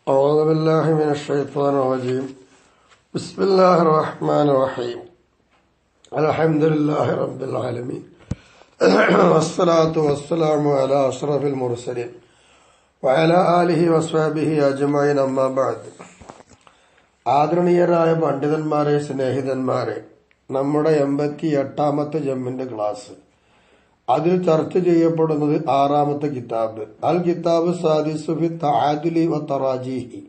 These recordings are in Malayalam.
أعوذ بالله من الشيطان الرجيم. بسم الله الرحمن الرحيم. الحمد لله رب العالمين. والصلاة والسلام على أشرف المرسلين وعلى آله وصحبه أجمعين أما بعد. ആദരണീയരായ പണ്ഡിതന്മാരെ, സ്നേഹിതന്മാരെ, നമ്മുടെ 88ാമത്തെ ജമ്മിന്റെ ക്ലാസ്. അതിൽ ചർച്ച ചെയ്യപ്പെടുന്നത് 6ാമത്തെ കിതാബ് അൽ കിതാബ് സാദിസു ഫി തആദുലി വ തറാജീഹി.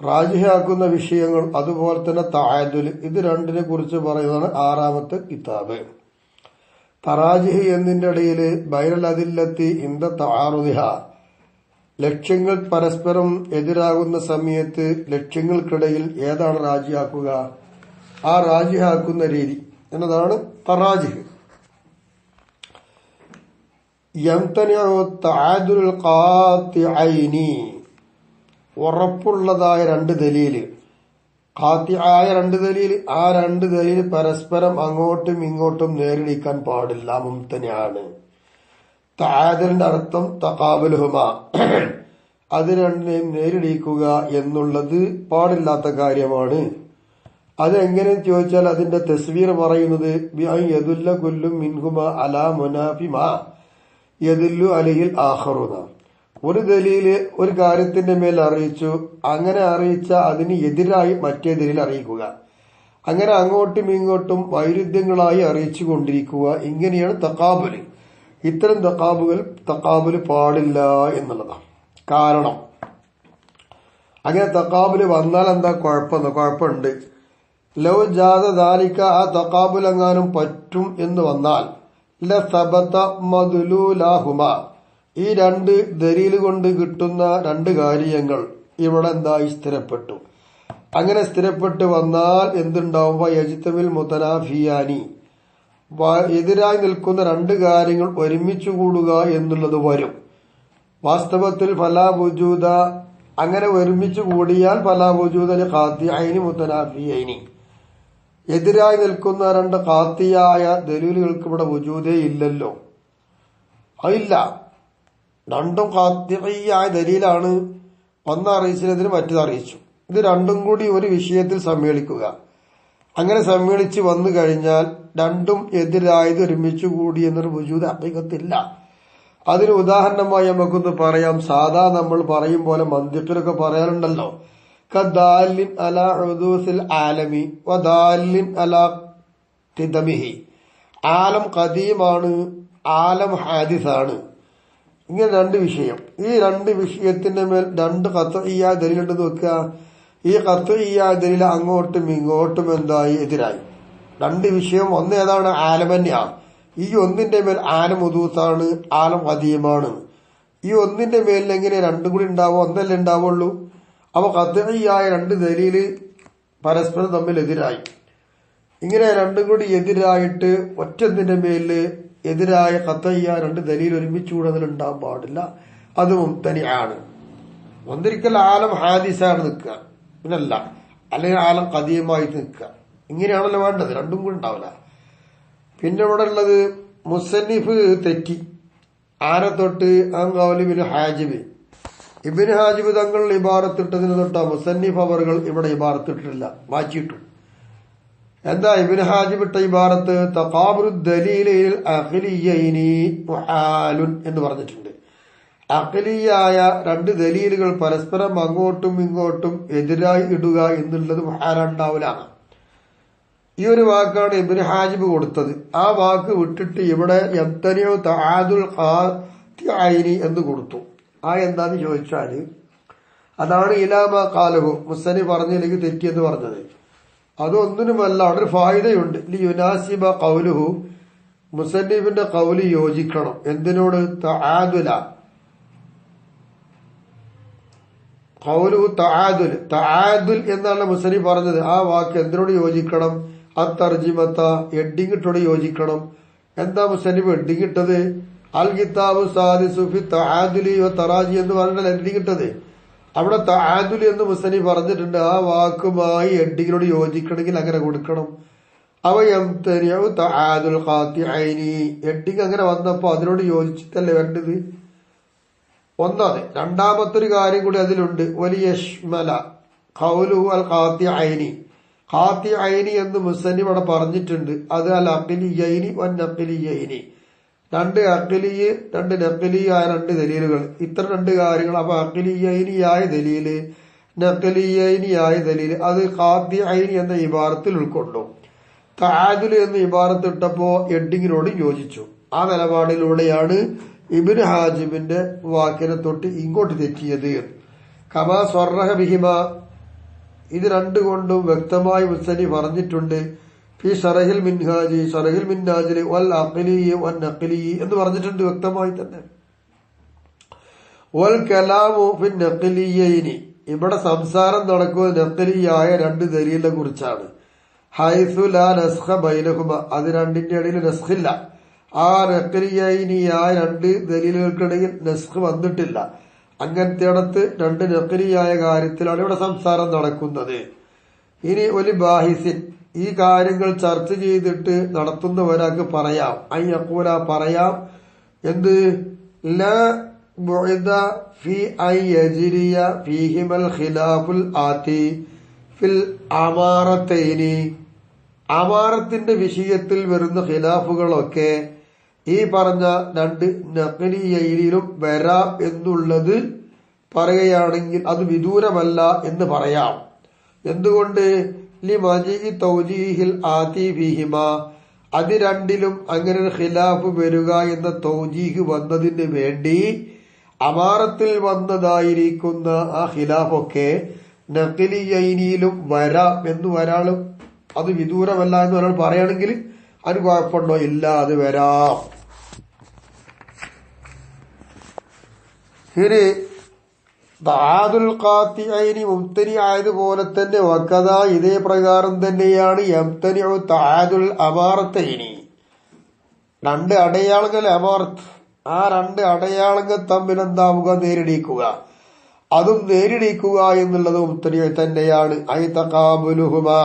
റാജിഹാക്കുന്ന വിഷയങ്ങൾ, അതുപോലെ തന്നെ തആദുൽ, ഇത് രണ്ടിനെ കുറിച്ച് പറയുന്നതാണ് 6ാമത്തെ കിതാബ്. തറാജിഹ് എന്നതിന്റെ ഇടയിൽ ബൈനൽ അദില്ലത്തി ഇന്ദ തആറുദിഹ, ലക്ഷ്യങ്ങൾ പരസ്പരം എതിരാകുന്ന സമയത്ത് ലക്ഷ്യങ്ങൾക്കിടയിൽ ഏതാണ് റാജിയാക്കുക, ആ റാജിഹാക്കുന്ന രീതി എന്നതാണ് തറാജിഹ്. തആദുലുൽ ഖാത്തിഅൈനി, ഉറപ്പുള്ളതായ രണ്ട് ദലീല്, ഖാത്തിആയ രണ്ട് ദലീല്, ആ രണ്ട് ദലീല് പരസ്പരം അങ്ങോട്ടും ഇങ്ങോട്ടും നേരിടിക്കാൻ പാടില്ല, മുംതനിആണ്. തആദുലിന്റെ അർത്ഥം തഖാബുലുഹുമ, അത് രണ്ടിനെയും നേരിടിക്കുക എന്നുള്ളത് പാടില്ലാത്ത കാര്യമാണ്. അതെങ്ങനെയെന്ന് ചോദിച്ചാൽ അതിന്റെ തസ്വീർ പറയുന്നത് ബിഅൻ യദുല്ല കുല്ലു മിൻഹുമ അലാ മുനാഫിമാ യദുല്ലു അലൈഹിൽ ആഖറുന. ഒരു ദലീല് ഒരു കാര്യത്തിന്റെ മേൽ അറിയിച്ചു, അങ്ങനെ അറിയിച്ച അതിന് എതിരായി മറ്റേ ദലീൽ അറിയിക്കുക, അങ്ങനെ അങ്ങോട്ടും ഇങ്ങോട്ടും വൈരുദ്ധ്യങ്ങളായി അറിയിച്ചു കൊണ്ടിരിക്കുക. ഇങ്ങനെയാണ് തഖാബുൽ. ഇത്തരം തഖാബുൽ പാടില്ല എന്നുള്ളതാണ്. കാരണം അങ്ങനെ തഖാബുൽ വന്നാൽ എന്താ കുഴപ്പമുണ്ട്. ലൗ ജാദ ദാലിക, ആ തഖാബുൽ എങ്ങാനും പറ്റും എന്ന് വന്നാൽ ലസബത മദ്ലൂലഹുമ, ഈ രണ്ട് ദലീൽ കൊണ്ട് കിട്ടുന്ന രണ്ട് കാര്യങ്ങൾ ഇവിടെ എന്തായി സ്ഥിരപ്പെട്ടു. അങ്ങനെ സ്ഥിരപ്പെട്ട് വന്നാൽ എന്തുണ്ടാവും? യജ്തമിൽ മുതനാഫിയാനി, എതിരായി നിൽക്കുന്ന രണ്ട് കാര്യങ്ങൾ ഒരുമിച്ചു കൂടുക എന്നുള്ളത് വരും. വാസ്തവത്തിൽ ഫലാ വുജൂദ, അങ്ങനെ ഒരുമിച്ച് കൂടിയാൽ ഫലാ വുജൂദ ലി ഖാത്തിഅൈനി മുതനാഫിയൈനി, എതിരായി നിൽക്കുന്ന രണ്ട് ഖാത്തിയായ ദലീലുകൾക്ക് ഇവിടെ വുജൂദേ ഇല്ലല്ലോ. അതില്ല, രണ്ടും ഖാത്തിയായ ദലീലാണ്. ഒന്ന് അറിയിച്ചതിന് മറ്റത് അറിയിച്ചു. ഇത് രണ്ടും കൂടി ഒരു വിഷയത്തിൽ സമ്മേളിക്കുക. അങ്ങനെ സമ്മേളിച്ച് വന്നു കഴിഞ്ഞാൽ രണ്ടും എതിരായത് ഒരുമിച്ച് കൂടി എന്നൊരു വുജൂദ് ഹഖീഖത്തില്ല. അതിന് ഉദാഹരണമായി നമുക്കൊന്ന് പറയാം. സാധാ നമ്മൾ പറയും പോലെ മന്തിഖിലൊക്കെ പറയാറുണ്ടല്ലോ, കദാലിൻ അലാ ഹുദൂസിൽ ആലമി വദാലിൻ അലാ ഖിദമിഹി. ആലം ഖദീമാണ്, ആലം ഹാദിസാണ്. ഇങ്ങനെ രണ്ട് വിഷയം. ഈ രണ്ട് വിഷയത്തിന്റെ മേൽ രണ്ട് ഖത്ഇയ്യായ ദലീലുണ്ടെന്ന് വെക്കുക. ഈ ഖത്ഇയ്യായ ദലീൽ അങ്ങോട്ടും ഇങ്ങോട്ടും എന്തായി എതിരായി. രണ്ട് വിഷയം, ഒന്ന് ഏതാണ്? ആലമന്നെയാണ്. ഈ ഒന്നിന്റെ മേൽ ആലം ഹുദൂസാണ്, ആലം ഖദീമാണ്. ഈ ഒന്നിന്റെ മേലിൽ എങ്ങനെ രണ്ടും കൂടി ഉണ്ടാവും? ഒന്നല്ലേ ഉണ്ടാവുള്ളൂ. അപ്പൊ ഖത്ഇയ്യായ രണ്ട് ദലീല് പരസ്പരം തമ്മിൽ എതിരായി. ഇങ്ങനെ രണ്ടും കൂടി എതിരായിട്ട് ഒറ്റത്തിന്റെ മേലില് എതിരായ ഖത്ഇയ്യായ രണ്ട് ദലീൽ ഒരുമിച്ചുകൂടെ അതിലുണ്ടാകാൻ പാടില്ല. അത് മുംതനിആണ്. ഒന്നിരിക്കൽ ആലം ഹാദിസാണ് നിൽക്കുക, പിന്നല്ല, അല്ലെങ്കിൽ ആലം ഖദീമായിട്ട് നിൽക്കുക. ഇങ്ങനെയാണല്ലോ വേണ്ടത്. രണ്ടും കൂടി ഉണ്ടാവില്ല. പിന്നെ ഇവിടെ ഉള്ളത് മുസന്നിഫ് തെറ്റി. ആരെ തൊട്ട്? ഇബ്നു ഹാജിബ്. ഇബ്നു ഹാജിബ് തങ്ങൾ ഇബാറത്തിട്ടതിന് തൊട്ടാ മുസന്നിഫ് അവർകൾ ഇവിടെ ഇബാറത്തിട്ടില്ല, മാറ്റിയിട്ടു. എന്താ ഇബ്നു ഹാജിബ് ഇട്ട ഇബാറത്ത്? തഖാബുലു ദലീലൈൽ അഖ്ലിയൈനി മുഹാലുൻ എന്ന് പറഞ്ഞിട്ടുണ്ട്. അഖ്ലിയായ രണ്ട് ദലീലുകൾ പരസ്പരം അങ്ങോട്ടും ഇങ്ങോട്ടും എതിരായി ഇടുക എന്നുള്ളത് മുഹാലുണ്ടാവില്ലാണ്. ഈ ഒരു വാക്കാണ് ഇബ്നു ഹാജിബ് കൊടുത്തത്. ആ വാക്ക് വിട്ടിട്ട് ഇവിടെ യംതനിഉ തആദുൽ ഖാത്തിഅൈനി എന്ന് കൊടുത്തു. ആ എന്താന്ന് ചോദിച്ചാല് അതാണ് ഇലാമ ഖാലഹു, മുസന്നിഫ് പറഞ്ഞില്ലെങ്കിൽ തെറ്റിയെന്ന് പറഞ്ഞത്. അതൊന്നിനുമല്ല, അവിടെ ഒരു ഫായിദയുണ്ട്. ലി യുനാസിബ ഖൗലുഹു, മുസന്നിഫിന്റെ ഖൗല് യോജിക്കണം. എന്തിനോട്? തആദുല. ഖൗലുഹു തആദുൽ, തആദുൽ എന്നാണ് മുസന്നിഫ് പറഞ്ഞത്. ആ വാക്ക് എന്തിനോട് യോജിക്കണം? അത്തർജിമത്ത, എഡിങ്ങിട്ടോട് യോജിക്കണം. എന്താ മുസന്നിഫ് എഡിങ് ഇട്ടത്? അൽ കിതാബു സാദിസു ഫി തആദുലി വ തറാജി എന്ന് പറഞ്ഞാൽ എഡിങ് ഇട്ടത്. അവിടെ തആദുൽ എന്ന് മുസന്നിഫ് പറഞ്ഞിട്ടുണ്ട്. ആ വാക്കുമായി എഡിങ്ങിനോട് യോജിക്കണമെങ്കിൽ അങ്ങനെ കൊടുക്കണം. അവ യംതനിഉ തആദുൽ ഖാത്തിഅൈനി, എഡിങ് അങ്ങനെ വന്നപ്പോ അതിനോട് യോജിച്ചിട്ടല്ലേ വേണ്ടത്. ഒന്നത്. രണ്ടാമത്തൊരു കാര്യം കൂടി അതിലുണ്ട്. വലിയഷ്മല ഖൗലുഹു അൽ ഖാത്തിഅൈനി. ഖാത്തിഅൈനി എന്ന് മുസന്നിഫ് അവിടെ പറഞ്ഞിട്ടുണ്ട്. അത് അൽ അഖ്ലിയൈനി വൻ നഖ്ലിയൈനി, രണ്ട് അഖ്ലിയ് രണ്ട് നഖ്ലിയായ രണ്ട് ദലീലുകൾ. ഇത്ര രണ്ട് കാര്യങ്ങൾ. അപ്പൊ അഖ്ലിയൈനിയായ ദലീല് നഖ്ലിയൈനിയായ ദലീല് അത് ഖാത്തിഅൈനി എന്ന ഇബാറത്തിൽ ഉൾക്കൊണ്ടു. തആദുൽ എന്ന ഇബാറത്ത് ഇട്ടപ്പോ എഡിങ്ങിനോട് യോജിച്ചു. ആ നിലപാടിലൂടെയാണ് ഇബ്നു ഹാജിമിന്റെ വാക്കിനെ തൊട്ട് ഇങ്ങോട്ട് തെറ്റിയത്. കമാ സ്വറഹ ബിഹിമ, ഇത് രണ്ടുകൊണ്ടും വ്യക്തമായി മുസ്ലിം പറഞ്ഞിട്ടുണ്ട്. ഫി ഷറഹിൽ മിൻഹാജി, ഷറഹിൽ മിൻഹാജിൽ വൽ അഖ്ലി വൻ നഖ്ലി എന്ന് പറഞ്ഞിട്ടുണ്ട് വ്യക്തമായി തന്നെ. വൽ കലാമു ഫി നഖ്ലിയൈനി, ഇവിടെ സംസാരം നടക്കുന്നത് നഖ്ലിയായ രണ്ട് ദലീലിനെ കുറിച്ചാണ്. ഹൈസു ലാ നസ്ഖ ബൈനഹുമ, അത് രണ്ടിന്റെ ഇടയിൽ നസ്ഖില്ല. ആ നഖ്ലിയൈനിയായ രണ്ട് ദലീലുകൾക്കിടയിൽ നസ്ഖ് വന്നിട്ടില്ല. അങ്ങനത്തെ ഇടത്ത് രണ്ട് നഖ്ലിയായ കാര്യത്തിലാണ് ഇവിടെ സംസാരം നടക്കുന്നത്. ഇനി ഒരു ബാഹിസിൻ, ഈ കാര്യങ്ങൾ ചർച്ച ചെയ്തിട്ട് നടത്തുന്ന ഒരാൾക്ക് പറയാം, അയ്യക്കൂല പറയാം, എന്ത് ലാ ബുഇദ ഫി അൻ യജ്രിയ ഫീഹിമൽ ഖിലാഫുൽ ആതി ഫിൽ അമാറത്തൈനി, അമാറത്തിന്റെ വിഷയത്തിൽ വരുന്ന ഖിലാഫുകളൊക്കെ ഈ പറഞ്ഞ രണ്ട് നഖ്ലിയയിലും വരാം എന്നുള്ളത് പറയുകയാണെങ്കിൽ അത് വിദൂരമല്ല എന്ന് പറയാം. എന്തുകൊണ്ട്? ലിമജീഇ തൗജീഹിൽ ആതി ഫീഹിമ, അത് രണ്ടിലും അങ്ങനെ ഒരു ഖിലാഫ് വരിക എന്ന തൗജീഹ് വന്നതിന് വേണ്ടി അമാറത്തിൽ വന്നതായിരിക്കുന്ന ആ ഖിലാഫൊക്കെ നഖ്ലിയയിലും വരാം എന്ന് ഒരാളും, അത് വിദൂരമല്ല എന്ന് ഒരാൾ പറയുകയാണെങ്കിൽ അത് കുഴപ്പമുണ്ടോ? ഇല്ല, അത് വരാം. ഇനി തആദുൽ ഖാത്തിഅൈനി മുംതനി ആയതുപോലെ തന്നെ വകദ, ഇതേ പ്രകാരം തന്നെയാണ് യംതനിഉ തആദുൽ അമാറത്തൈനി, രണ്ട് അടയാളങ്ങൾ അമാറത്ത്, ആ രണ്ട് അടയാളങ്ങൾ തമ്മിൽ എന്താവുക? നേരിടിക്കുക. അതും നേരിടിക്കുക എന്നുള്ളത് മുംതനി തന്നെയാണ്. ഐ തഖാബുലുഹുമാ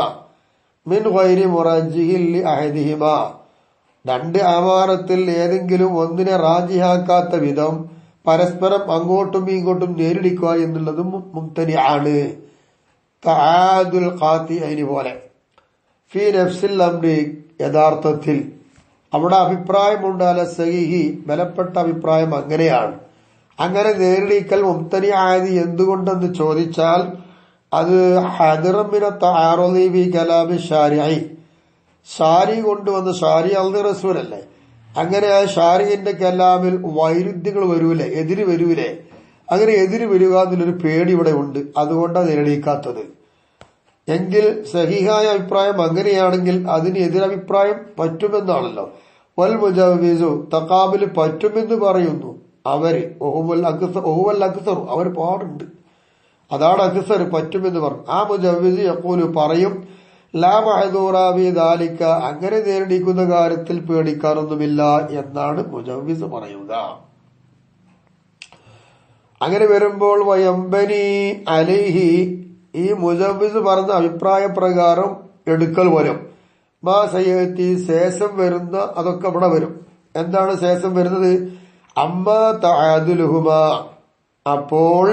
മിൻ ഗൈരി മുറജ്ജിഹിൻ ലി അഹദിഹിമാ, രണ്ട് അമാറത്തിൽ ഏതെങ്കിലും ഒന്നിനെ റാജിഹാക്കാത്ത വിധം പരസ്പരം അങ്ങോട്ടും ഇങ്ങോട്ടും നേരിടിക്കുക എന്നുള്ളതും മുംതനി ആണ്. തആദുൽ ഖാത്തിഅൈനി പോലെ. ഫി നഫ്സിൽ അംരി, യഥാർത്ഥത്തിൽ അവിടെ അഭിപ്രായമുണ്ട്. അല സഹീഹി, ബലപ്പെട്ട അഭിപ്രായം അങ്ങനെയാണ്. അങ്ങനെ നേരിടിക്കൽ മുംതനി ആയത് എന്തുകൊണ്ടെന്ന് ചോദിച്ചാൽ അത് ഹദറമിന തആറുദി ബി കലാമി ശാരിഇ, ഷാരി കൊണ്ടുവന്ന, ഷാരി അള്ളാഹു റസൂലല്ലേ, അങ്ങനെ ആ ഷാരിന്റെ കലാമിൽ വൈരുദ്ധ്യങ്ങൾ വരൂലേ, എതിര് വരൂലേ, അങ്ങനെ എതിര് വരിക എന്നുള്ളൊരു പേടി ഇവിടെ ഉണ്ട്. അതുകൊണ്ടാണ് നേടിക്കാത്തത്. എങ്കിൽ സഹിഹായ അഭിപ്രായം അങ്ങനെയാണെങ്കിൽ അതിന് എതിരഭിപ്രായം പറ്റുമെന്നാണല്ലോ. വൽ മുജവ്വിസു, തഖാബിൽ പറ്റുമെന്ന് പറയുന്നു അവര്. ഒഹുവൽ അക്സർ, അവർ പാടുണ്ട്, അതാണ് അക്സർ, പറ്റുമെന്ന് പറഞ്ഞു. ആ മുജവ്വിസ് യഖൂലു പറയും, ലാ മഹദൂറ ഫീ ദാലിക, അങ്ങനെ നേരിടിക്കുന്ന കാര്യത്തിൽ പേടിക്കാനൊന്നുമില്ല എന്നാണ് മുജവ്വിസ് പറയുക. അങ്ങനെ വരുമ്പോൾ വയംബനി അലൈഹി, ഈ മുജവ്വിസ് പറഞ്ഞ അഭിപ്രായ പ്രകാരം എടുക്കൽ വരും. മാ സയത്തി, ശേഷം വരുന്ന അതൊക്കെ ഇവിടെ വരും. എന്താണ് ശേഷം വരുന്നത്? അമ്മ തആദുലുഹുമാ, അപ്പോൾ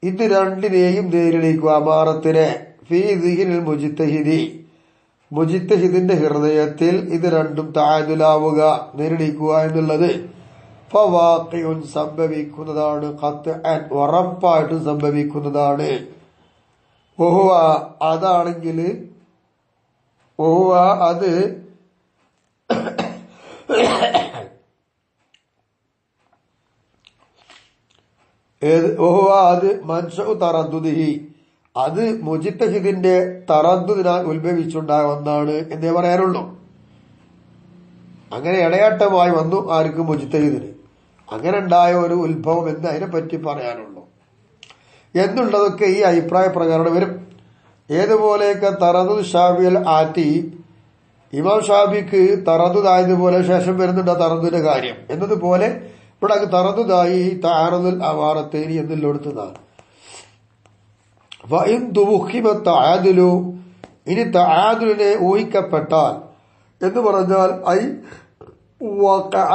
ഇത് രണ്ടിനെയും നേരിടിക്കുക, അമാറത്തിനെ, ഫീ ദിഹിനിൽ മുജ്തഹിദി, മുജ്തഹിദിന്റെ ഹൃദയത്തിൽ ഇത് രണ്ടും തആദുലാവുക, നേരിടിക്കുക എന്നുള്ളത് ഫവാഖിഉൻ, സംഭവിക്കുന്നതാണ്, ഖത്അൻ, ഉറപ്പായിട്ടും സംഭവിക്കുന്നതാണ്. വഹുവ, അതാണെങ്കിൽ വഹുവ, അത് അത് മൻശഉ തറദ്ദുദിഹി, അത് മുജ്തഹിദിന്റെ തറദ്ദുദിനാൽ ഉത്ഭവിച്ചുണ്ടായ ഒന്നാണ് എന്നേ പറയാനുള്ളൂ. അങ്ങനെ ഇടയാട്ടമായി വന്നു ആർക്കും? മുജ്തഹിദിന്. അങ്ങനെ ഉണ്ടായ ഒരു ഉത്ഭവം എന്ന് അതിനെപ്പറ്റി പറയാനുള്ളൂ എന്നുള്ളതൊക്കെ ഈ അഭിപ്രായ പ്രകാരം വരും. ഏതുപോലെയൊക്കെ തറദ്ദുദ് ഷാഫിയിൽ ആറ്റി, ഇമാം ഷാഫിക്ക് തറദ്ദുദായതുപോലെ ശേഷം വരുന്നുണ്ട് തറദ്ദുദിന്റെ കാര്യം എന്നതുപോലെ ഇവിടെ അത് തറദ്ദുദായി തആറുദുൽ അമാറത്തൈനി എന്നുള്ളതാണ്. ഇനി തആദുലിനെ ഊഹിക്കപ്പെട്ടാൽ എന്ന് പറഞ്ഞാൽ ഐ വഖഅ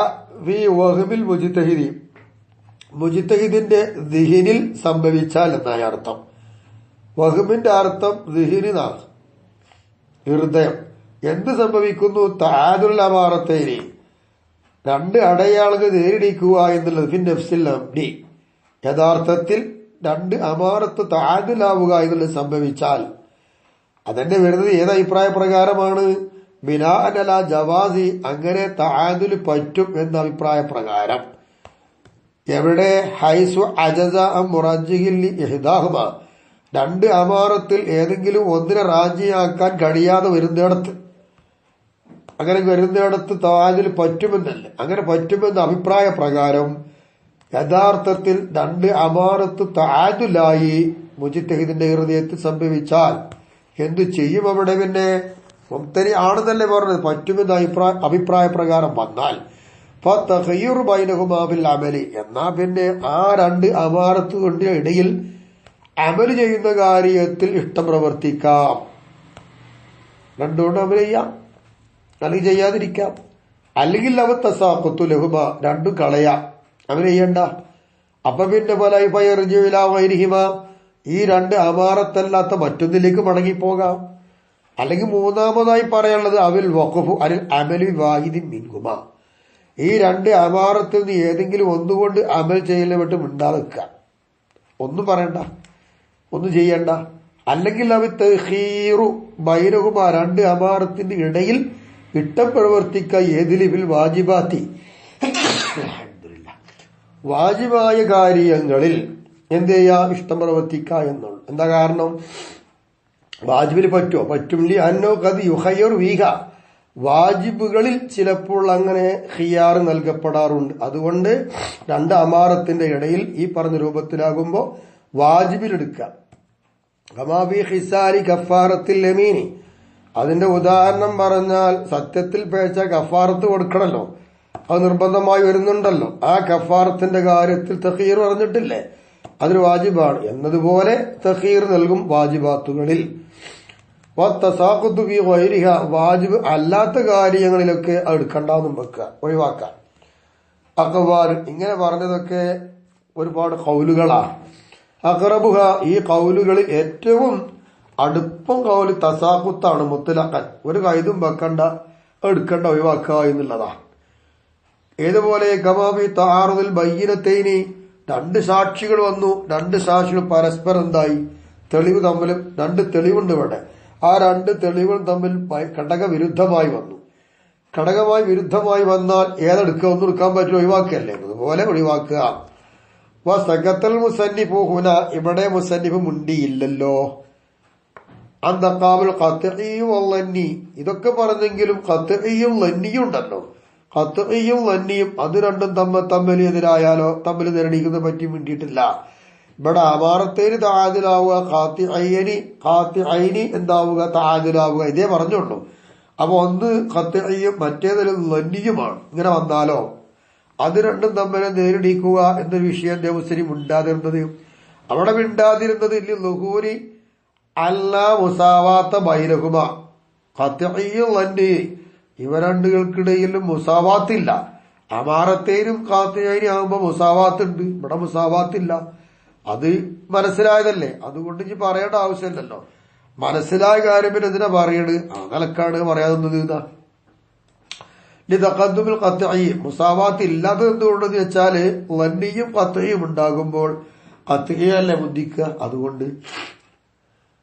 ഫീ വഹ്മിൽ മുജ്തഹിദി, മുജ്തഹിദിന്റെ ദിഹിനിൽ സംഭവിച്ചാൽ എന്നായ അർത്ഥം. വഹ്മിന്റെ അർത്ഥം ദിഹിനാണ്, ഹൃദയം. എന്ത് സംഭവിക്കുന്നു? തആദുൽ അമാറത്തൈനി, രണ്ട് അടയാളങ്ങൾ നേരിടിക്കുക എന്നുള്ളത്. ഫിൻ നഫ്സിൽ അബ്ദി, യഥാർത്ഥത്തിൽ രണ്ട് അമാറത്ത് തആദുലാവുക എന്നുള്ളത് സംഭവിച്ചാൽ അതെന്നെ വരുന്നത് ഏത് അഭിപ്രായ പ്രകാരമാണ്? ബിനാഅൻ അലാ ജവാസി, അങ്ങനെ തആദുൽ പറ്റും എന്ന അഭിപ്രായ പ്രകാരം. എവിടെ? ഹൈസു അജസ അൻ മുറജ്ജിഹിൽ ഇഹ്ദാഹുമ, രണ്ട് അമാറത്തിൽ ഏതെങ്കിലും ഒന്നിനെ റാജിയാക്കാൻ കഴിയാതെ വരുന്നിടത്ത്, അങ്ങനെ വരുന്നിടത്ത് തആദുൽ പറ്റുമെന്നല്ല, അങ്ങനെ പറ്റുമെന്ന അഭിപ്രായ പ്രകാരം യഥാർത്ഥത്തിൽ രണ്ട് അമാറത്ത് തആദുലായി മുജ്തഹിദിന്റെ ഹൃദയത്തിൽ സംഭവിച്ചാൽ എന്തു ചെയ്യും? അവിടെ പിന്നെ മുംതനി ആണെന്നല്ലേ പറഞ്ഞത്, പറ്റുമെന്ന അഭിപ്രായ പ്രകാരം വന്നാൽ ഫതഖയ്യുറു ബൈനഹുമാ ബിൽ അമലി, എന്നാ പിന്നെ ആ രണ്ട് അമാറത്തുകളുടെ ഇടയിൽ അമൽ ചെയ്യുന്ന കാര്യത്തിൽ ഇഷ്ടം പ്രവർത്തിക്കാം. രണ്ടുകൊണ്ട് അമൽ ചെയ്യാം, അല്ലെങ്കിൽ ചെയ്യാതിരിക്കാം. അല്ലെങ്കിൽ അവ തസാഖുത്തു ലഹുമ, രണ്ടും കളയാം, അമൽ ചെയ്യണ്ട. അപ്പൊ പിന്നെ പലഹിമ, ഈ രണ്ട് അമാറത്തല്ലാത്ത മറ്റൊന്നിലേക്ക് മടങ്ങിപ്പോകാം. അല്ലെങ്കിൽ മൂന്നാമതായി പറയാനുള്ളത് അവിൽ വഖഫു അനിൽ അമലി വാഹിദിൻ മിൻഹുമ, ഈ രണ്ട് അമാറത്തിൽ നിന്ന് ഏതെങ്കിലും ഒന്നുകൊണ്ട് അമൽ ചെയ്യലിനെ വിട്ട് മിണ്ടാതെ നിൽക്കുക, ഒന്നും പറയണ്ട, ഒന്നും ചെയ്യണ്ട. അല്ലെങ്കിൽ അവ തഖീറു ബൈനഹുമ, രണ്ട് അമാറത്തിന്റെ ഇടയിൽ ഇഷ്ടം പ്രവർത്തിക്കുക. ഏതിലിൽ വാജിബാത്തി, വാജിബായ കാര്യങ്ങളിൽ എന്ത് ചെയ്യാ? ഇഷ്ടം പ്രവർത്തിക്കുക എന്നുള്ളു. എന്താ കാരണം? വാജിബിൽ പറ്റുമോ? പറ്റും. അന്നോ കത് യുഹയ്യർ വീഹ, വാജിബുകളിൽ ചിലപ്പോൾ അങ്ങനെ ഖിയാർ നൽകപ്പെടാറുണ്ട്. അതുകൊണ്ട് രണ്ട് അമാറത്തിന്റെ ഇടയിൽ ഈ പറഞ്ഞ രൂപത്തിലാകുമ്പോ വാജിബിലെടുക്കാം. കമാബി ഖിസാരി കഫാറത്തിൽ യമീനി, അതിന്റെ ഉദാഹരണം പറഞ്ഞാൽ സത്യത്തിൽ പേച്ച കഫാറത്ത് കൊടുക്കണല്ലോ, അത് നിർബന്ധമായി വരുന്നുണ്ടല്ലോ. ആ കഫാറത്തിന്റെ കാര്യത്തിൽ തഖീർ പറഞ്ഞിട്ടില്ലേ, അതൊരു വാജിബാണ് എന്നതുപോലെ തഖീർ നൽകും വാജിബാത്തുകളിൽ. വാജിബ് അല്ലാത്ത കാര്യങ്ങളിലൊക്കെ അത് എടുക്കണ്ടെന്നും വെക്കുക, ഒഴിവാക്കാം. അഖ്വാൽ, ഇങ്ങനെ പറഞ്ഞതൊക്കെ ഒരുപാട് കൗലുകളാണ്. അഖ്റബുഹ, ഈ കൗലുകളിൽ ഏറ്റവും അടുപ്പം കൗല് തസാഖുത്താണ്, മുത്തലഖൻ, ഒരു കൈതും വെക്കണ്ട, എടുക്കണ്ട, ഒഴിവാക്കുക എന്നുള്ളതാണ്. ഏതുപോലെ കമാബി തആറുദിൽ ബയ്യിനത്തൈനി, രണ്ട് സാക്ഷികൾ വന്നു, രണ്ട് സാക്ഷികൾ പരസ്പരം എന്തായി? തെളിവ് തമ്മിൽ രണ്ട് തെളിവുണ്ട് ഇവിടെ. ആ രണ്ട് തെളിവുകൾ തമ്മിൽ ഘടകവിരുദ്ധമായി വന്നു. ഘടകമായി വിരുദ്ധമായി വന്നാൽ ഏതെടുക്കുക? ഒന്നും എടുക്കാൻ പറ്റും, ഒഴിവാക്കുകയല്ലേ, അതുപോലെ ഒഴിവാക്കുക. സഖത്തൽ മുസന്നിഫു ഹുന, ഇവിടെ മുസന്നിഫ് മുണ്ടിയില്ലല്ലോ. അന്തഖാബുൽ ഖത്ഇയ്യു വല്ലന്നി, ഇതൊക്കെ പറഞ്ഞെങ്കിലും ഖത്ഇയ്യും ലന്നിയും ഉണ്ടല്ലോ. ഖത്ഇയ്യും ലന്നിയും അത് രണ്ടും തമ്മിൽ എതിരായാലോ, തമ്മിൽ നിർണയിക്കുന്നത് പറ്റി വേണ്ടിയിട്ടില്ല. ഇവിടെ അമാറത്തേന് തആദുലാവുക, ഖാത്തിഅയ്നി എന്താവുക? തആദുലാവുക, ഇതേ പറഞ്ഞുള്ളൂ. അപ്പൊ ഒന്ന് ഖത്ഇയ്യും മറ്റേതൊരു ലന്നിയുമാണ്. ഇങ്ങനെ വന്നാലോ അത് രണ്ടും തമ്മിൽ നേരിടിക്കുക എന്നൊരു വിഷയം മുസ്ലിം മിണ്ടാതിരുന്നത്. അവിടെ മിണ്ടാതിരുന്നത് ഇല്ല ലുഹൂരി അല്ല മുസാവാത്ത ബൈനഹുമ, ഖത്ഇയ്യും ലന്നി, ഇവ രണ്ടുകൾക്കിടയിലും മുസാവാത്തില്ല. അമാറത്തേനും ഖാത്തിഅയ്നി ആകുമ്പോ മുസാവാത്തുണ്ട്, ഇവിടെ മുസാവാത്തില്ല. അത് മനസ്സിലായതല്ലേ, അതുകൊണ്ട് ഇനി പറയേണ്ട ആവശ്യമില്ലല്ലോ. മനസ്സിലായ കാര്യം പിന്നെ എന്തിനാ പറയണ്? ആ നിലക്കാണ് പറയാവുന്നത്. ലിതഖദ്ദുമിൽ ഖത്ഇ, മുസാവാത്ത് ഇല്ലാത്തത് എന്തുകൊണ്ടെന്ന് വെച്ചാല് ലന്നിയും ഖത്ഇയും ഉണ്ടാകുമ്പോൾ ഖത്ഇയല്ലേ മുന്തിക്കുക, അതുകൊണ്ട്.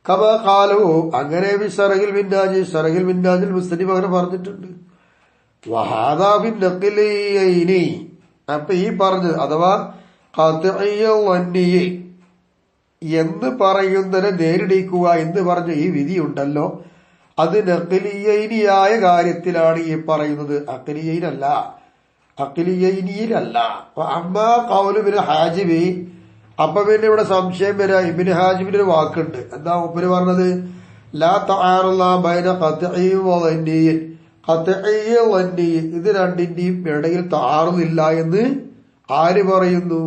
കമാ ഖാലു, അങ്ങനെ ശറഹിൽ മിൻഹാജ്, ശറഹിൽ മിൻഹാജിൽ മുസ്ലിം അങ്ങനെ പറഞ്ഞിട്ടുണ്ട്. വഹാദാ ബിൻ നഖ്ലിയൈനി, അപ്പൊ ഈ പറഞ്ഞത് അഥവാ ഖത്ഇയ്യ ലന്നിയ എന്ന് പറയുന്നതിനെ നേരിടിക്കുക എന്ന് പറഞ്ഞ ഈ വിധിയുണ്ടല്ലോ, അത് നഖ്ലിയൈനിയായ കാര്യത്തിലാണ് ഈ പറയുന്നത്, അഖ്ലിയൈനല്ല, അഖ്ലിയൈനിയിലല്ല. അമ്മാ ഖൗലു ബിൽ ഹാജിബി, അപ്പൊ പിന്നെ ഇവിടെ സംശയം വരാ. ഇബ്നു ഹാജിബിന്റെ ഒരു വാക്കുണ്ട്, എന്താ മുപ്പര് പറഞ്ഞത്? ലാ തആറുല്ലാ ബൈന ഖത്ഇയ്യ വ ലന്നിയ, ഖത്ഇയ്യ ലന്നിയ ഇത് രണ്ടിന്റെയും ഇടയിൽ തആറുദില്ല എന്ന് ആര് പറയുന്നു?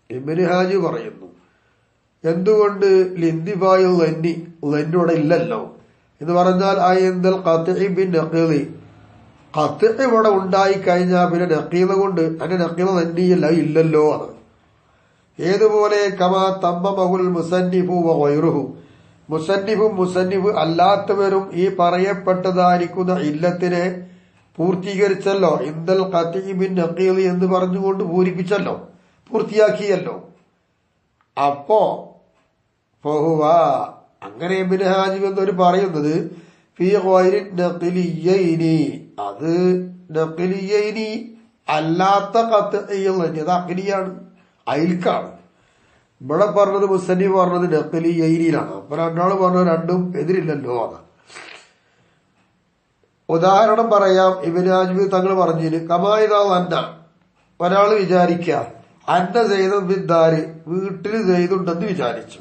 ഇബ്നു ഹാജിബ് പറയുന്നു. എന്തുകൊണ്ട്? ലിന്ദിഫായിൽ ലന്നി, ലന്നിവിടെ ഇല്ലല്ലോ എന്ന് പറഞ്ഞാൽ അയന്തൽ ഖത്ഇ ബിൻ നഖീലി, ഖത്ഇ ഇവിടെ ഉണ്ടായി കഴിഞ്ഞാൽ പിന്നെ നഖീല കൊണ്ട് അതിന്റെ നഖീല ലന്നിയല്ല ഇല്ലല്ലോ. അത് ഏതുപോലെ കമാ തമ്മമഹുൽ മുസന്നിഫു വഗൈറുഹു, മുസന്നിഫും മുസന്നിഫ് അല്ലാത്തവരും ഈ പറയപ്പെട്ടതായിരിക്കുന്ന ഇല്ലത്തിനെ പൂർത്തീകരിച്ചല്ലോ. ഇന്ദൽ ഖത്ഇ ബിൻ നഖീൽ എന്ന് പറഞ്ഞുകൊണ്ട് പൂരിപ്പിച്ചല്ലോ, പൂർത്തിയാക്കിയല്ലോ. അപ്പോ ഫഹുവ അങ്ങനെ ഇബ്നു ഹാജിം എന്നൊരു പറയുന്നത് ഫീ ഗൈരി നഖ്ലിയൈനി, അത് നഖ്ലിയൈനി അല്ലാത്ത ഖത്ഇയിൽ അത് അഖ്ലിയാണ്, അയിൽക്കാണ്. ഇവിടെ പറഞ്ഞത് മുസന്നിഫ് പറഞ്ഞത് നഖ്ലിയൈനിയിലാണ്. അപ്പൊ രണ്ടാള് പറഞ്ഞത് രണ്ടും എതിരില്ലല്ലോ. അതാ ഉദാഹരണം പറയാം. ഇബ്നു ഹാജിം തങ്ങൾ പറഞ്ഞിന് കമായിദാ അന്ന, ഒരാള് വിചാരിക്കുക അന്ന സെയ്ദൻ ബിദ്ദാരി, വീട്ടിൽ സെയ്ദുണ്ടെന്ന് വിചാരിച്ചു.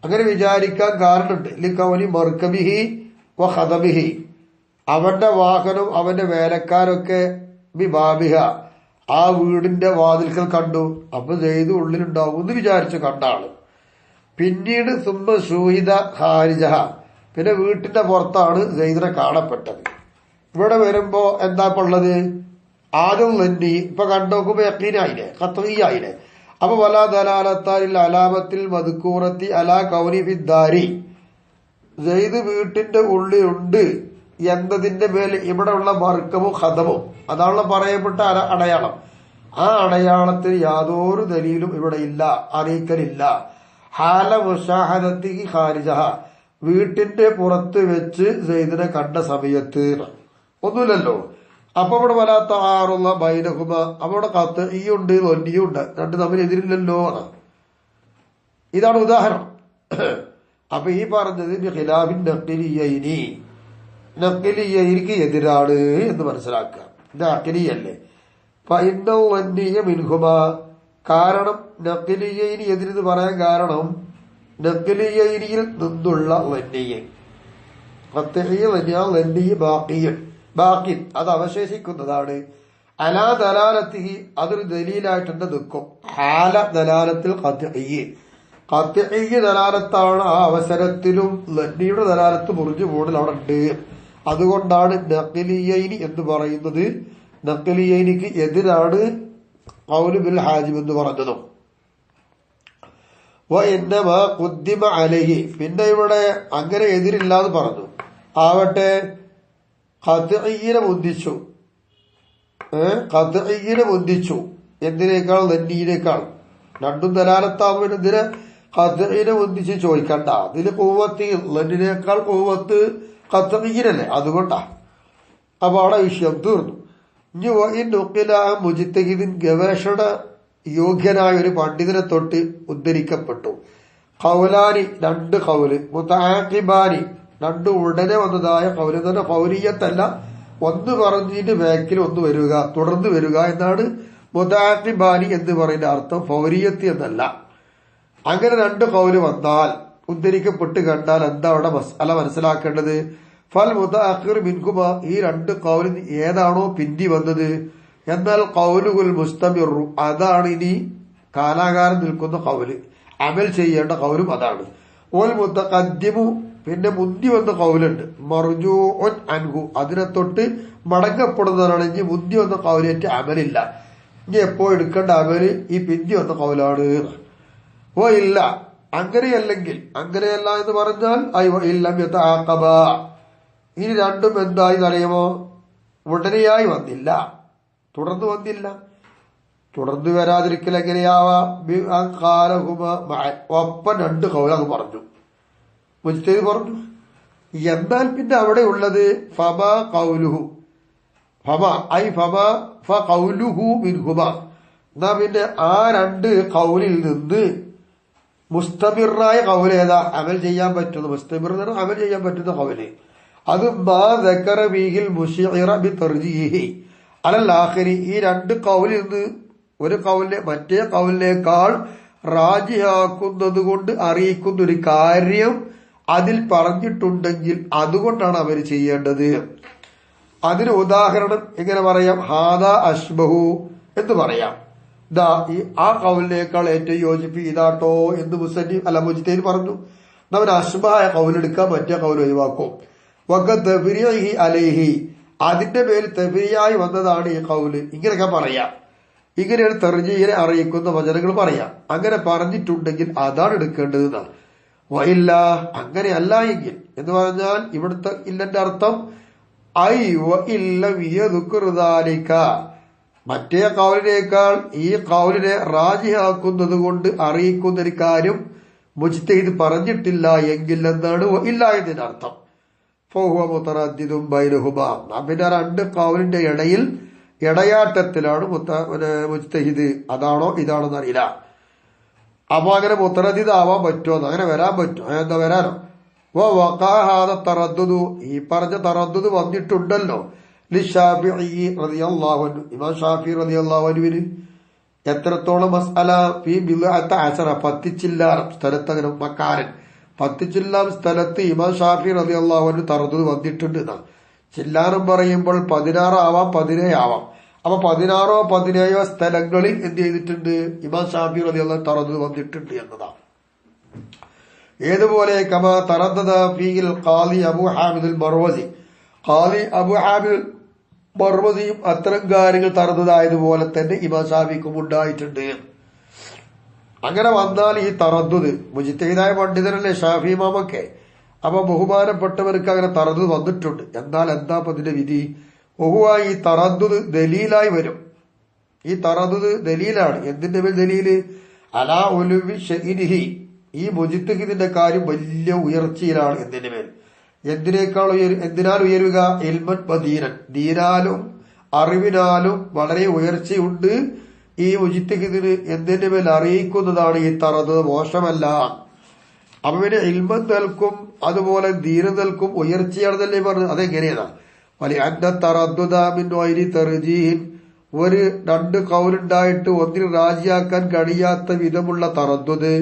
അങ്ങനെ വിചാരിക്കാൻ കാരണമുണ്ട്. ലികൗനി മർകബിഹി വ ഖദമിഹി, അവന്റെ വാഹനം അവന്റെ വേലക്കാരൊക്കെ ബിബാബിഹ, ആ വീടിന്റെ വാതിൽക്കൽ കണ്ടു. അപ്പൊ സെയ്ദ് ഉള്ളിലുണ്ടാവും എന്ന് വിചാരിച്ചു കണ്ടാള്. പിന്നീട് സുമ്മ ഷൂഹിദ ഖാരിജഹ, പിന്നെ വീട്ടിന്റെ പുറത്താണ് സെയ്ദിനെ കാണപ്പെട്ടത്. ഇവിടെ വരുമ്പോ എന്താ ഉള്ളത്? ആദ്യം ലന്നി, ഇപ്പൊ കണ്ടോക്കുമ്പോ യഖീനായില്ലേ, ഖത്ഇയായില്ലേ. അപ്പൊ വലാ ദലാലത്താൽ അലാമത്തിൽ മദ്കൂറത്തി അലാ കൗനി ഫിദ്ദാരി, സെയ്ദ് വീട്ടിന്റെ ഉള്ളിലുണ്ട് എന്നതിന്റെ മേൽ ഇവിടെ ഉള്ള മർക്കമും ഖദമും, അതാണല്ലോ പറയപ്പെട്ട അടയാളം. ആ അടയാളത്തിന് യാതൊരു ദലീലും ഇവിടെ ഇല്ല, അറിയിക്കലില്ല. ഹാല മുഷാഹദത്തി ഖാരിജഹ, വീട്ടിന്റെ പുറത്ത് വെച്ച് സെയ്ദിനെ കണ്ട സമയത്ത് ഒന്നുമില്ലല്ലോ. അപ്പൊ ഇവിടെ വലാത്ത ആറുള്ള ബൈനഹുമ, അവിടെ ഖത്ഇയുണ്ട് ലന്നിയുണ്ട്, രണ്ട് തമ്മിൽ എതിരില്ലല്ലോ. ഇതാണ് ഉദാഹരണം. അപ്പൊ ഈ പറഞ്ഞത് ഖിലാഫിൻ നഖ്ലിയൈനി, നഖ്ലിയൈനിക്ക് എതിരാണ് എന്ന് മനസ്സിലാക്കുക. ഇത് അഖ്ലിയല്ലേ. ഫഇന്നൽ ലന്നിയ മിൻഹുമ, കാരണം നഖ്ലിയൈനി എതിരെന്ന് പറയാൻ കാരണം നഖ്ലിയൈനിയിൽ നിന്നുള്ള ലന്നിയൻ, ഖത്ഇ ലന്നിയ ബാക്കി അത് അവശേഷിക്കുന്നതാണ്. അലാ ദലാലത്തിഹി, അതൊരു ദലീലായിട്ടുണ്ട് നിൽക്കും. ഹാല ദലാലത്തിൽ ഖത്ഇ ദലാലത്താണ് ആ അവസരത്തിലും ലന്നിയുടെ ദലാലത്ത് മുറിഞ്ഞു പോകൽ അവിടെ ഉണ്ട്. അതുകൊണ്ടാണ് നഖ്ലിയൈനി എന്ന് പറയുന്നത്. നഖ്ലിയൈനിക്ക് എതിരാണ് ഖൗലു ബിൽ ഹാജിം എന്ന് പറഞ്ഞതും. വഇന്നമാ ഖുദ്ദിമ അലൈഹി, പിന്നെ ഇവിടെ അങ്ങനെ എതിരില്ലാന്ന് പറഞ്ഞു. ആവട്ടെ ഖത്ഇനെ മുന്തിച്ചു, ഖത്ഇനെ മുന്തിച്ചു എന്തിനേക്കാൾ ലന്നിയിനേക്കാൾ. രണ്ടും ദലാലത്താവുമ്പോൾ എന്തിനെ ഖത്ഇനെ മുന്തിച്ച് ചോദിക്കണ്ട. അതില് ഖുവ്വത്ത് ലന്നിനേക്കാൾ ഖുവ്വത്ത് ഖത്ഇനല്ലേ, അതുകൊണ്ടാ. അപ്പൊ അവിടെ വിഷയം തീർന്നു. ഇനി മുജ്തഹിദിൻ, ഗവേഷണ യോഗ്യനായ ഒരു പണ്ഡിതനെ തൊട്ട് ഉദ്ധരിക്കപ്പെട്ടു. ഖൗലാനി, രണ്ട് ഖൗല്, മുതആഖിബാനി, രണ്ട് ഉടനെ വന്നതായ ഖൗല്. തന്നെ ഫൗരിയത്തല്ല, ഒന്ന് പറഞ്ഞിട്ട് ബാക്കിൽ ഒന്ന് വരിക, തുടർന്ന് വരിക എന്നാണ് മുതആഖിബാനി എന്ന് പറയുന്ന അർത്ഥം, ഫൗരിയത്ത് എന്നല്ല. അങ്ങനെ രണ്ട് ഖൗല് വന്നാൽ ഉദ്ധരിക്കപ്പെട്ട് കണ്ടാൽ എന്താ അവിടെ മസ്അല മനസ്സിലാക്കേണ്ടത്? ഫൽ മുതഅഖിർ മിൻകുമ, ഈ രണ്ട് ഖൗലിൽ ഏതാണോ പിന്തി വന്നത്, എന്നാൽ ഖൗലുൽ മുസ്തമിറു, അതാണ് ഇനി കാലാകാലം നിൽക്കുന്ന ഖൗല്, അമൽ ചെയ്യേണ്ട ഖൗലും അതാണ്. ഓൽ മുതഖദ്ദിമു, പിന്നെ മുന്തി വന്ന ഖൗലുണ്ട്, മർജൂഉൻ അൻഹു, അതിനെ തൊട്ട് മടങ്ങപ്പെടുന്നതാണ്. ഇനി മുന്തി വന്ന ഖൗലേറ്റ് അമലില്ല, ഇനി എപ്പോ എടുക്കേണ്ട അമല് ഈ പിന്തി വന്ന ഖൗലാണ്. ഓ ഇല്ല, അങ്ങനെയല്ലെങ്കിൽ, അങ്ങനെയല്ല എന്ന് പറഞ്ഞാൽ ഇല്ലം യതആഖബ, ഇനി രണ്ടും എന്തായി അറിയുമോ? ഉടനെയായി വന്നില്ല, തുടർന്ന് വന്നില്ല. തുടർന്ന് വരാതിരിക്കൽ എങ്ങനെയാവാ? ഒപ്പം രണ്ട് ഖൗലങ്ങ് പറഞ്ഞു, മുജ്തഹിദ് പറഞ്ഞു. എന്നാൽ പിന്നെ അവിടെ ഉള്ളത് ഫമ ഖൗലുഹു, ഫമ ഐ ഫമ ഫഖൗലുഹു മിൻഹുമ, എന്നാ പിന്നെ ആ രണ്ട് ഖൗലിൽ നിന്ന് മുസ്തമിറായ ഖൗൽ ഏതാ? അമൽ ചെയ്യാൻ പറ്റുന്ന, മുസ്തമിർ അമൽ ചെയ്യാൻ പറ്റുന്ന ഖൗല്. അത് മാ ദക്കറ ബിഹിൽ മുശിഇറ ബിതർജീഹി അലൽ ആഖിരി, ഈ രണ്ട് ഖൗലിൽ നിന്ന് ഒരു ഖൗലിനെ മറ്റേ ഖൗലിനേക്കാൾ റാജിഹാക്കുന്നത് കൊണ്ട് അറിയിക്കുന്ന ഒരു കാര്യം അതിൽ പറഞ്ഞിട്ടുണ്ടെങ്കിൽ അതുകൊണ്ടാണ് അവർ ചെയ്യേണ്ടത്. അതിന് ഉദാഹരണം എങ്ങനെ പറയാം? ഹാദാ അഷ്ബഹു എന്ന് പറയാം. ഇതാ ഈ ആ ഖൗലിനേക്കാൾ ഏറ്റവും യോജിപ്പ് ഇതാട്ടോ എന്ന് മുസന്നിഫ് അല്ല മുജ്തഹിദ് പറഞ്ഞു. അവൻ അഷ്ബഹായ ഖൗലെടുക്കാൻ മറ്റേ ഖൗൽ ഒഴിവാക്കും. വഖദ്ഫിരിഹി അലൈഹി, അതിന്റെ മേൽ തഫ്രിയായി വന്നതാണ് ഈ ഖൗല്, ഇങ്ങനെയൊക്കെ പറയാം. ഇങ്ങനെയാണ് തർജീഹിനെ അറിയിക്കുന്ന വചനങ്ങൾ പറയാം. അങ്ങനെ പറഞ്ഞിട്ടുണ്ടെങ്കിൽ അതാണ് എടുക്കേണ്ടത്. വയില്ല, അങ്ങനെയല്ല എങ്കിൽ എന്ന് പറഞ്ഞാൽ ഇവിടുത്തെ ഇല്ലന്റെ അർത്ഥം ഐ വഇല്ല വിയദുക്റുദാലിക, മറ്റേ കൗലിനേക്കാൾ ഈ കൗലിനെ റാജിഹാക്കുന്നത് കൊണ്ട് അറിയിക്കുന്ന ഒരു കാര്യം മുജ്തഹിദ് പറഞ്ഞിട്ടില്ല എങ്കിൽ എന്നാണ് ഇല്ല എന്നതിന്റെ അർത്ഥം. ഫഹുവ മുതറദ്ദിദുൻ ബൈനഹുമാ, പിന്നെ രണ്ട് കൗലിന്റെ ഇടയിൽ ഇടയാട്ടത്തിലാണ് മുജ്തഹിദ്. അതാണോ ഇതാണോ എന്നറിയില്ല. അപ്പൊ അങ്ങനെ മുതറദ്ദിദ് ആവാൻ പറ്റുമോ? അങ്ങനെ വരാൻ പറ്റുമോ? എന്താ വരാനോ? വഖഅ തറദ്ദുദു, ഈ പറഞ്ഞ തറദ്ദുദ് വന്നിട്ടുണ്ടല്ലോ ലിശാഫിഈ റളിയല്ലാഹു അൻഹു, ഇമാം ഷാഫിഈ റളിയല്ലാഹു അൻഹുവിന് എത്രത്തോളം മസ്അല ഫീ ബിദ്അത അശറ, 10 ചില്ലാനം സ്ഥലത്ത്, അങ്ങനെ മക്കാരൻ 10 ചില്ലാനം സ്ഥലത്ത് ഇമാം ഷാഫിഈ റളിയല്ലാഹു അൻഹു തറദ്ദുദ് വന്നിട്ടുണ്ട് എന്നാ. ചില്ലാനം പറയുമ്പോൾ 16 ആവാം 17 ആവാം. അപ്പൊ 16 17 സ്ഥലങ്ങളിൽ എന്ത് ചെയ്തിട്ടുണ്ട്? ഇമാം ഷാഫിഈ റളിയല്ലാഹു അൻഹു തറദ്ദുദ് വന്നിട്ടുണ്ട് എന്നതാണ്. ഏതുപോലെ കമാ തറദ്ദദ ഫീൽ ഖാലി അബൂ ഹാമിദുൽ മർവസി, ഖാലി അബൂ ഹാമിദുൽ മർവസിയും അത്തരം കാര്യങ്ങൾ തറദ്ദുദായതുപോലെ തന്നെ ഇമാം ഷാഫിക്കും ഉണ്ടായിട്ടുണ്ട്. അങ്ങനെ വന്നാൽ ഈ തറദ്ദുദ്, മുജ്തഹിദായ പണ്ഡിതനല്ലേ ഷാഫി ഇമാമൊക്കെ, അപ്പൊ ബഹുമാനപ്പെട്ടവർക്ക് അങ്ങനെ തറദ്ദുദ് വന്നിട്ടുണ്ട്. എന്നാൽ എന്താ അതിന്റെ വിധി? ഈ തറദ്ദുദ് ദലീലായി വരും. ഈ തറദ്ദുദ് ദലീലാണ്. എന്തിന്റെ മേൽ ദലീല്? അലാ ഉലുവി ശഇനിഹി, ഈ മുജ്തഹിദിന്റെ കാര്യം വലിയ ഉയർച്ചയിലാണ് എന്തിന്റെ മേൽ. എന്തിനാൽ ഉയരുക? ഇൽമൻ വദീനൻ, ദീനാലും അറിവിനാലും വളരെ ഉയർച്ചയുണ്ട് ഈ മുജ്തഹിദിന്. എന്തിന്റെ മേൽ അറിയിക്കുന്നതാണ് ഈ തറദ്ദുദ്, മോശമല്ല. അപ്പൊ പിന്നെ ഇൽമൻ നൽകും അതുപോലെ ദീനം നൽകും ഉയർച്ചയാണെന്നല്ലേ പറഞ്ഞത്. അതെങ്ങനെയാണ്? വലിയ അന്ന തറദ്ദുദ മിൻ ഗൈരി തർജീഹിൻ, ഒരു രണ്ട് കൗലുണ്ടായിട്ട് ഒന്നിന് രാജിയാക്കാൻ കഴിയാത്ത വിധമുള്ള തറദ്ദുദ്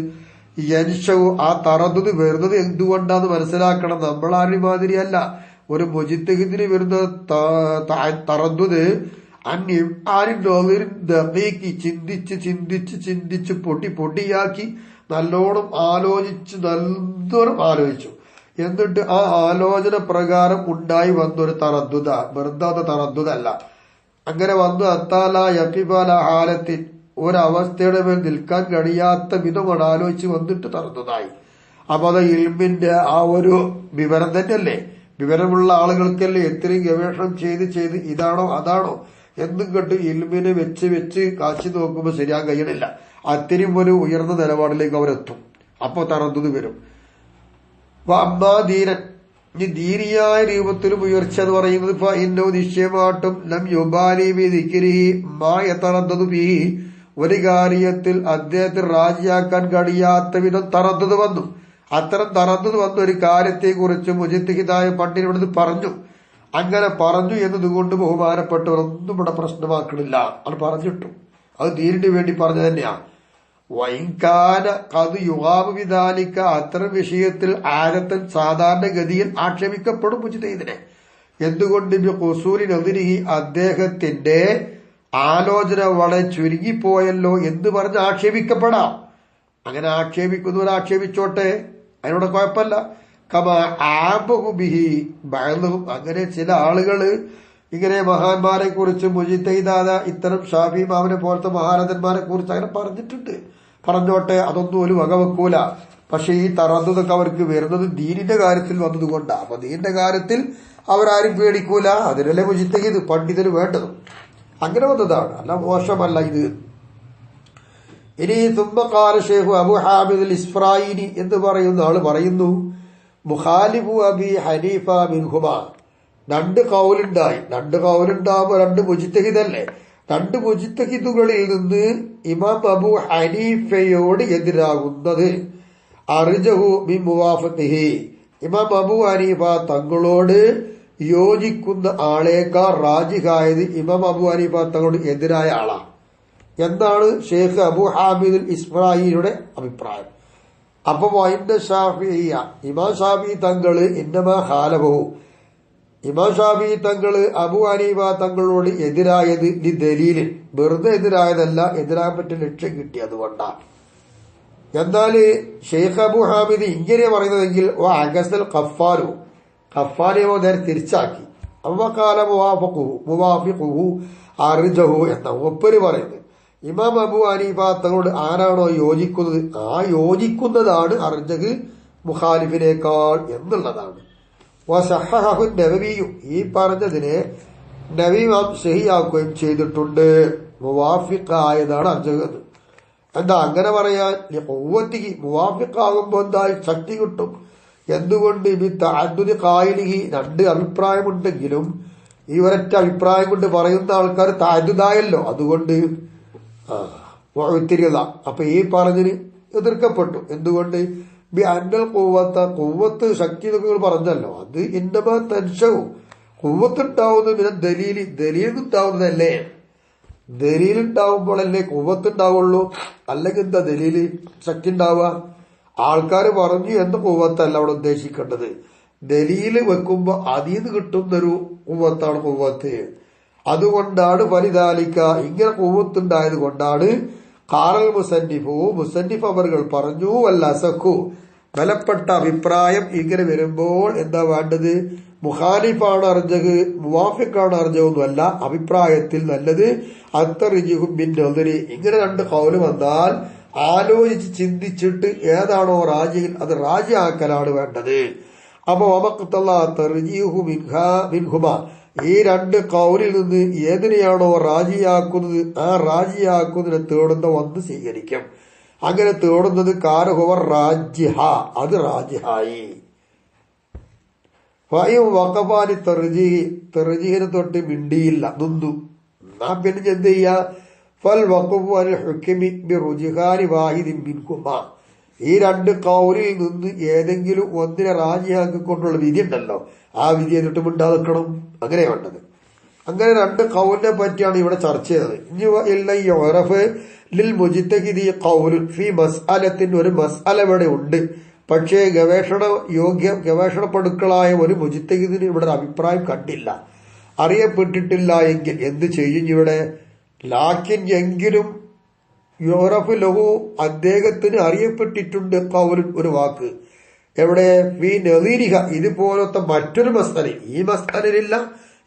യൻഷഉ, ആ തറദ്ദുദ് വരുന്നത് എന്തുകൊണ്ടാന്ന് മനസ്സിലാക്കണം. നമ്മളാരും മാതിരിയല്ല. ഒരു മുജ്തഹിദിന് വരുന്ന തറദ്ദുദ് ചിന്തിച്ച് പൊടിയാക്കി നല്ലോണം ആലോചിച്ചു എന്നിട്ട് ആ ആലോചന പ്രകാരം ഉണ്ടായി വന്നൊരു തറദ്ദുദ, വെറുതെ തറദ്ദുദല്ല. അങ്ങനെ വന്നു അത്താല യഖിബല ഹാലത്തിൻ, ഒരവസ്ഥയുടെ മേൽ നിൽക്കാൻ കഴിയാത്ത വിധമാണ് ആലോചിച്ച് വന്നിട്ട് തറദ്ദുദായി. അപ്പൊ അത് ഇൽമിന്റെ ആ ഒരു വിവരം തന്നെയല്ലേ. വിവരമുള്ള ആളുകൾക്കല്ലേ എത്രയും ഗവേഷണം ചെയ്ത് ഇതാണോ അതാണോ എന്നും കണ്ട് ഇൽമിനെ വെച്ച് കാശി നോക്കുമ്പോൾ ശരിയാൻ കഴിയണില്ല. അത്രയും ഒരു ഉയർന്ന നിലപാടിലേക്ക് അവരെത്തും. അപ്പൊ തറദ്ദുദ് വരും. അമ്മാ ദീനൻ, ഇനി ദീനിയായ രൂപത്തിലും ഉയർച്ച എന്ന് പറയുന്നത് ഇന്നോ നിശ്ചയമായിട്ടും ലം യുബാലി ബി ദിക്രിഹി മാ യതറദ്ദദു ബിഹി, ഒരു കാര്യത്തിൽ അദ്ദേഹത്തിന് റാജിയാക്കാൻ കഴിയാത്ത വിധം തറദ്ദുദ് വന്നു. അത്തരം തറദ്ദുദ് വന്ന ഒരു കാര്യത്തെ കുറിച്ച് മുജ്തഹിദായ പണ്ഡിതൻ ഇവിടുന്ന് പറഞ്ഞു. അങ്ങനെ പറഞ്ഞു എന്നതുകൊണ്ട് ബഹുമാനപ്പെട്ടവരൊന്നും ഇവിടെ പ്രശ്നമാക്കണില്ല. അത് പറഞ്ഞിട്ടു, അത് ദീനിന് വേണ്ടി പറഞ്ഞു തന്നെയാണ്. വൈകാന കത് യുഗാബ് വിധാനിക്ക, അത്തരം വിഷയത്തിൽ ആരത്തൻ സാധാരണഗതിയിൽ ആക്ഷേപിക്കപ്പെടും മുജ്തഹിദിനെ. എന്തുകൊണ്ട്? ഖുസൂരിനെതിരിഹി, അദ്ദേഹത്തിന്റെ ആലോചന വളരെ ചുരുങ്ങിപ്പോയല്ലോ എന്ന് പറഞ്ഞ് ആക്ഷേപിക്കപ്പെടാം. അങ്ങനെ ആക്ഷേപിക്കുന്നവർ ആക്ഷേപിച്ചോട്ടെ, അതിനോട് കുഴപ്പമില്ല. കമ ആബഹുബിഹി ബഅ്ദുഹും, അങ്ങനെ ചില ആളുകള് ഇങ്ങനെ മഹാന്മാരെ കുറിച്ച് മുജ്തഹിദായ ഇത്തരം ഷാഫി ഇമാമിനെ പോലത്തെ മഹാരഥന്മാരെ കുറിച്ച് അങ്ങനെ പറഞ്ഞിട്ടുണ്ട്. പറഞ്ഞോട്ടെ, അതൊന്നും ഒരു വകവെക്കൂല. പക്ഷെ ഈ തറദ്ദുദൊക്കെ അവർക്ക് വരുന്നത് ദീനിന്റെ കാര്യത്തിൽ വന്നതുകൊണ്ടാണ്. അപ്പൊ ദീനിന്റെ കാര്യത്തിൽ അവരാരും പേടിക്കൂല. അതിനല്ലേ മുജ്തഹിദ് പണ്ഡിതന് വേണ്ടതും. അങ്ങനെ വന്നതാണ്, അല്ല മോശമല്ല ഇത്. ഇനി തുമ്പക്കാല ഷേഖു അബു ഹാമിദ് ഇസ്ഫറായിനി എന്ന് പറയുന്ന ആള് പറയുന്നു, മുഖാലിഫു അബി ഹനീഫ മിൻഹുമ, രണ്ട് കൗലുണ്ടാകുമ്പോ രണ്ട് മുജ്തഹിദല്ലേ. രണ്ട് മുജ്തഹിദുകളിൽ നിന്ന് ഇമാം അബു ഹനീഫയോട് എതിരാകുന്നത് അർജഹു ബി മുവാഫഖിഹി, ഇമാം അബു ഹനീഫ തങ്ങളോട് യോജിക്കുന്ന ആളേക്കാൾ റാജിഹായത് ഇമാം അബു ഹനീഫ തങ്ങളോട് എതിരായ ആളാണ് എന്നാണ് ഷെയ്ഖ് അബു ഹാമിദ് ഇസ്ഫറായിയുടെ അഭിപ്രായം. അപ്പൊ ഷാഫിഇയ്യ, ഇമാം ഷാഫി തങ്ങള് ഇന്നമാ ഖാലഫഹു, ഇമാം ഷാഫി തങ്ങള് അബു ഹനീഫ തങ്ങളോട് എതിരായത് ഈ ദലീലിൽ, വെറുതെ എതിരായതല്ല, എതിരാൻ പറ്റിയ ലക്ഷ്യം കിട്ടി അതുകൊണ്ടാണ്. എന്നാല് ഷെയ്ഖ് അബു ഹാമിദ് ഇങ്ങനെ പറയുന്നതെങ്കിൽ അഗസൽ ഖഫാലിയോ നേരെ തിരിച്ചാക്കി. അവകാല മുവാഫിഖുഹു അർജഹു എന്ന ഒപ്പര് പറയുന്നത് ഇമാം അബൂ ഹനീഫ തങ്ങളോട് ആരാണോ യോജിക്കുന്നത് ആ യോജിക്കുന്നതാണ് അർജഹ് മുഖാലിഫിനേക്കാൾ എന്നുള്ളതാണ്. വസഹഹു നബവിയും ഈ പറഞ്ഞതിനെ നബി ഇമാം സഹിയാക്കുകയും ചെയ്തിട്ടുണ്ട്. മുവാഫിഖായതാണ് അർജഹ്. എന്താ അങ്ങനെ പറയാൻ? ഖുവ്വത്തിഹി മുവാഫിഖാകുമ്പോ എന്തായി ശക്തി കിട്ടും. എന്തുകൊണ്ട്? ബിത്തഅദ്ദുദി ഖായിലിഹി രണ്ട് അഭിപ്രായമുണ്ടെങ്കിലും ഈ ഒരൊറ്റ അഭിപ്രായം കൊണ്ട് പറയുന്ന ആൾക്കാർ തഅദ്ദുദായല്ലോ. അതുകൊണ്ട് ഉത്തിരിയത അപ്പൊ ഈ പറഞ്ഞതിന് എതിർക്കപ്പെട്ടു. എന്തുകൊണ്ട്? ബി അന്നൽ ഖുവ്വത്ത് ശക്തി എന്നൊക്കെ പറഞ്ഞല്ലോ. അത് ഇന്നമാ തൻശഉ ഖുവ്വത്തുണ്ടാവുന്നത് പിന്നെ ദലീലുണ്ടാവുന്നതല്ലേ. ദലീലുണ്ടാവുമ്പോഴല്ലേ ഖുവ്വത്തുണ്ടാവുള്ളൂ. അല്ലെങ്കിൽ എന്താ ദലീല് ശക്തി ഉണ്ടാവുക? ആൾക്കാർ പറഞ്ഞു എന്ന് ഖുവ്വത്തല്ല അവിടെ ഉദ്ദേശിക്കേണ്ടത്. ദലീല് വെക്കുമ്പോ അതിന്ന് കിട്ടുന്നൊരു ഖുവ്വത്താണ് ഖുവ്വത്ത്. അതുകൊണ്ടാണ് ഫലിദാലിക ഇങ്ങനെ ഖുവ്വത്തുണ്ടായത് കൊണ്ടാണ് ഖാറൽ മുസന്നിഫ് അവர்கள் പറഞ്ഞു വല്ല അസഖു ബലപ്പെട്ട അഭിപ്രായം ഇങ്ങനെ വരുമ്പോൾ എന്താ വേണ്ടത്? മുഖാലിഫാണ് അർജഹ് മുവാഫിഖാണ് അർജഹ് ഒന്നുമല്ല. അഭിപ്രായത്തിൽ നല്ലത് അത്തറിജിഹും ബിൻ നദരി. ഇങ്ങനെ രണ്ട് ഖൗല് വന്നാൽ ആലോചിച്ച് ചിന്തിച്ചിട്ട് ഏതാണോ റാജിയിൽ അത് റാജി ആക്കലാണ് വേണ്ടത്. അപ്പൊ മിൻഹുമ ഈ രണ്ട് കൗലിൽ നിന്ന് ഏതിനെയാണോ റാജിയാക്കുന്നത് ആ റാജിയാക്കുന്നതിനെ തേടുന്ന ഒന്ന് സ്വീകരിക്കും. അങ്ങനെ തേടുന്നത് കാരഹുവർ റാജിഹ അത് റാജിഹായി. വഖഫാനി തെർജീഹിനെ തൊട്ട് മിണ്ടിയില്ല നിന്നു. എന്നാ പിന്നെ എന്ത് ചെയ്യാ? ഫൽ വഖഫു അനിൽ ഹുക്മി ബിറുജ്ഹാനി വാഹിദിൻ മിൻകുമാ ഈ രണ്ട് കൗലിൽ നിന്ന് ഏതെങ്കിലും ഒന്നിനെ റാജിയാക്കിക്കൊണ്ടുള്ള വിധി ഉണ്ടല്ലോ ആ വിധി എന്നിട്ട് മിണ്ടാതെ നിൽക്കണം. അങ്ങനെ വേണ്ടത്. അങ്ങനെ രണ്ട് കൗലിനെ പറ്റിയാണ് ഇവിടെ ചർച്ച ചെയ്തത്. ലിൽ മുജ്തഹിദി ഖൗലുൻ ഫീ മസ്അലത്തിൻ ഒരു മസ്അല ഇവിടെ ഉണ്ട്. പക്ഷേ ഗവേഷണപ്പെടുക്കളായ ഒരു മുജ്തഹിദിന് ഇവിടെ അഭിപ്രായം കണ്ടില്ല, അറിയപ്പെട്ടിട്ടില്ല എങ്കിൽ എന്ത് ചെയ്യും ഇവിടെ? ലാക്കിൻ എങ്കിലും യുറഫ് ലഹു അദ്ദേഹത്തിന് അറിയപ്പെട്ടിട്ടുണ്ട് ഖൗലുൻ ഒരു വാക്ക്. എവിടെ? ഫീ നദീരിഹ ഇതുപോലത്തെ മറ്റൊരു മസ്അലിൽ, ഈ മസ്അലിലില്ല,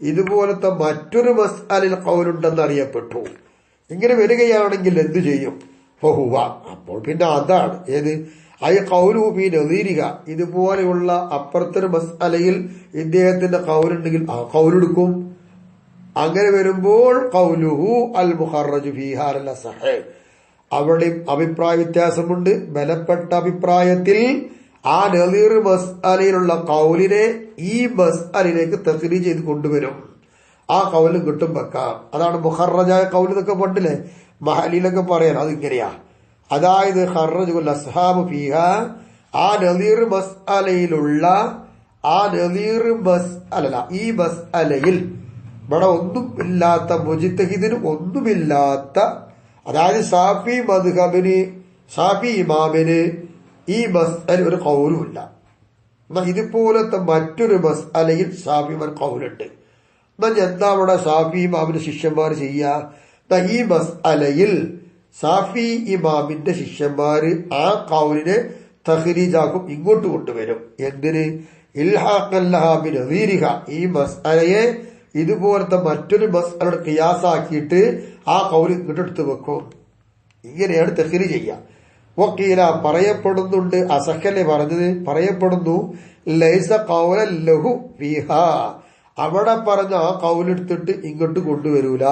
ഇതുപോലത്തെ മറ്റൊരു മസ്അലിൽ ഖൗലുണ്ടെന്ന് അറിയപ്പെട്ടു. ഇങ്ങനെ വരികയാണെങ്കിൽ എന്തു ചെയ്യും? ഫഹുവ അപ്പോൾ പിന്നെ അതാണ് ഏത്? ഐ ഖൗലുഹു ഫീ നദീരിഹ ഇതുപോലെയുള്ള അപ്പുറത്തൊരു മസ്അലയിൽ ഇദ്ദേഹത്തിന്റെ ഖൗലുണ്ടെങ്കിൽ ആ ഖൗലെടുക്കും. അങ്ങനെ വരുമ്പോൾ ഖൗലുഹു അൽ മുഖറജു ഫീഹാ അൽ സഹീഹ് അവിടെ അഭിപ്രായ വ്യത്യാസമുണ്ട്. ബലപ്പെട്ട അഭിപ്രായത്തിൽ ആ നദീർ മസ്അലയിലുള്ള ഖൗലിനെ ഈ മസ്അലയിലേക്ക് തഖ്രീജ് ചെയ്ത് കൊണ്ടുവരും. ആ ഖൗലും കിട്ടും വെക്കാം. അതാണ് മുഖറജായ ഖൗൽ എന്നൊക്കെ പണ്ടില്ലേ മഹലിലൊക്കെ പറയാൻ. അതിങ്ങനെയാ. അതായത് ഖറജുൽ അസ്ഹാബു ഫീഹാ ആ നദീർ മസ്അലയിലുള്ള ഈ മസ്അലയിൽ ഇവിടെ ഒന്നും ഇല്ലാത്ത മുജ്തഹിദിന് ഒന്നുമില്ലാത്ത അതായത് ഷാഫി മദ്ഹബിന് ഷാഫി ഇമാമിന് ഈ മസ്അല ഒരു ഖൗലുമില്ല. എന്നാ ഇതുപോലത്തെ മറ്റൊരു മസ്അലയിൽ ഷാഫിമാർ ഖൗലുണ്ട്. എന്നാ എന്താ അവിടെ ഷാഫി ഇമാമിന്റെ ശിഷ്യന്മാർ ചെയ്യുക? ഈ മസ്അലയിൽ ഷാഫി ഇമാമിന്റെ ശിഷ്യന്മാര് ആ ഖൗലിനെ തഖ്രീജാക്കും, ഇങ്ങോട്ട് കൊണ്ടുവരും. എന്തിന്? ഇൽഹാഖല്ലഹാ ബിനദീരിഹ ഈ മസ്അലയെ ഇതുപോലത്തെ മറ്റൊരു മസ്അലയുടെ ഖിയാസാക്കിയിട്ട് ആ ഖൗൽ ഇങ്ങോട്ടെടുത്ത് വെക്കും. ഇങ്ങനെയാണ് തഖ്രീജ് ചെയ്യുക. വക്കീല പറയപ്പെടുന്നുണ്ട്, അസഹല്ലേ പറഞ്ഞത്, പറയപ്പെടുന്നു ലൈസ ഖൗലൻ ലഹു ഫീഹാ അവിടെ പറഞ്ഞ ആ ഖൗലെടുത്തിട്ട് ഇങ്ങോട്ട് കൊണ്ടുവരൂല.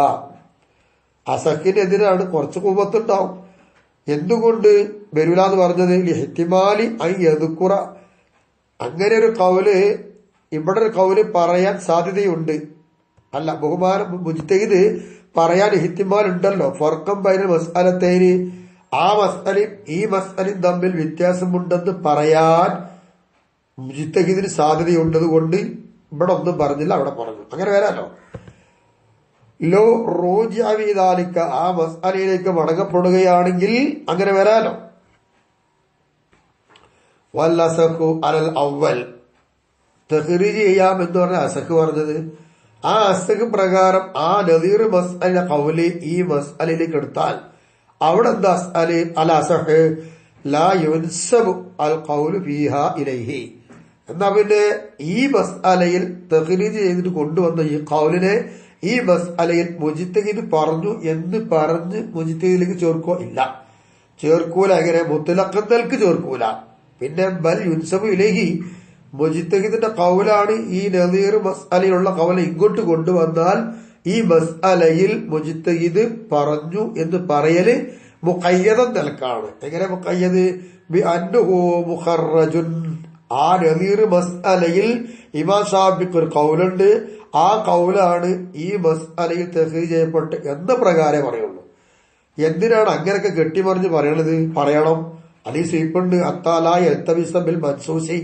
അസഹിനെതിരാണ്, കുറച്ച് കൂപത്തുണ്ടാവും. എന്തുകൊണ്ട് വരൂല എന്ന് പറഞ്ഞത്? ഇഹ്തിമാലി ഐ യദ്കുറ അങ്ങനെ ഒരു ഖൗല് ഇവിടെ ഒരു ഖൗല് പറയാൻ സാധ്യതയുണ്ട്. അല്ല ബഹുമാനം മുജ്തഹിദ് പറയാൻ ഇഹ്തിമാൽ ഉണ്ടല്ലോ. ഫർഖം ബൈനൽ മസ്അലത്തൈനി ആ മസ്അലയും ഈ മസ്അലയും തമ്മിൽ വ്യത്യാസമുണ്ടെന്ന് പറയാൻ മുജ്തഹിദിന് സാധ്യതയുണ്ടതുകൊണ്ട് ഇവിടെ ഒന്നും പറഞ്ഞില്ല, അവിടെ പറഞ്ഞു. അങ്ങനെ വരാലോ. ലോ റോജിഅവിദാലിക ആ മസ്അലയിലേക്ക് മടങ്ങപ്പെടുകയാണെങ്കിൽ അങ്ങനെ വരാലോ. വല്ലസഖു അലൽ അവൽ തഖ്രീജ് ചെയ്യാം എന്ന് പറഞ്ഞ അസഖ് പറഞ്ഞത്. ആ അസഖ് പ്രകാരം ആ നദീർ മസ്അല ഖൗലി ഈ മസ്അലയിലേക്ക് എടുത്താൽ അവിടെ എന്താ അൽ അസഹ് ലാ യുൻസബു അൽ ഖൗലു ഫീഹാ ഇലൈഹി എന്നാ പിന്നെ ഈ മസ്അലയിൽ തഖ്രീജ് ചെയ്തിട്ട് കൊണ്ടുവന്ന ഈ ഖൗലിനെ ഈ മസ്അലയിൽ മുജ്തഹിദ് പറഞ്ഞു എന്ന് പറഞ്ഞ് മുജ്തഹിദിലേക്ക് ചേർക്കോ ഇല്ല, ചേർക്കൂല. എങ്ങനെ? മുത്തലഖ് ചേർക്കൂല. പിന്നെ ബൽ യുൻസബു ഇലൈഹി, മുജ്തഹിദിന്റെ കൗലാണ് ഈ നദീർ മസ്അലയിലുള്ള കൗല ഇങ്ങോട്ട് കൊണ്ടുവന്നാൽ ഈ മസ്അലയിൽ മുജ്തഹിദ് പറഞ്ഞു എന്ന് പറയല് മുഖയ്യദൻ നിലക്കാണ്. എങ്ങനെ മുഖയ്യദ്? ബി അന്നഹു മുഖറജുൻ, ആ നദീർ മസ്അലയിൽ ഇമാം ഷാഫിക്ക് ഒരു കൗലുണ്ട്, ആ കൗലാണ് ഈ മസ്അലയിൽ തഖ്രീജ് ചെയ്യപ്പെട്ട് എന്ന പ്രകാരം പറയുള്ളൂ. എന്തിനാണ് അങ്ങനെയൊക്കെ കെട്ടിമറിഞ്ഞ് പറയണം? അലി സ്വീപ്പുണ്ട് അത്താലായ എത്തബിസബിൽ മൻസൂസി,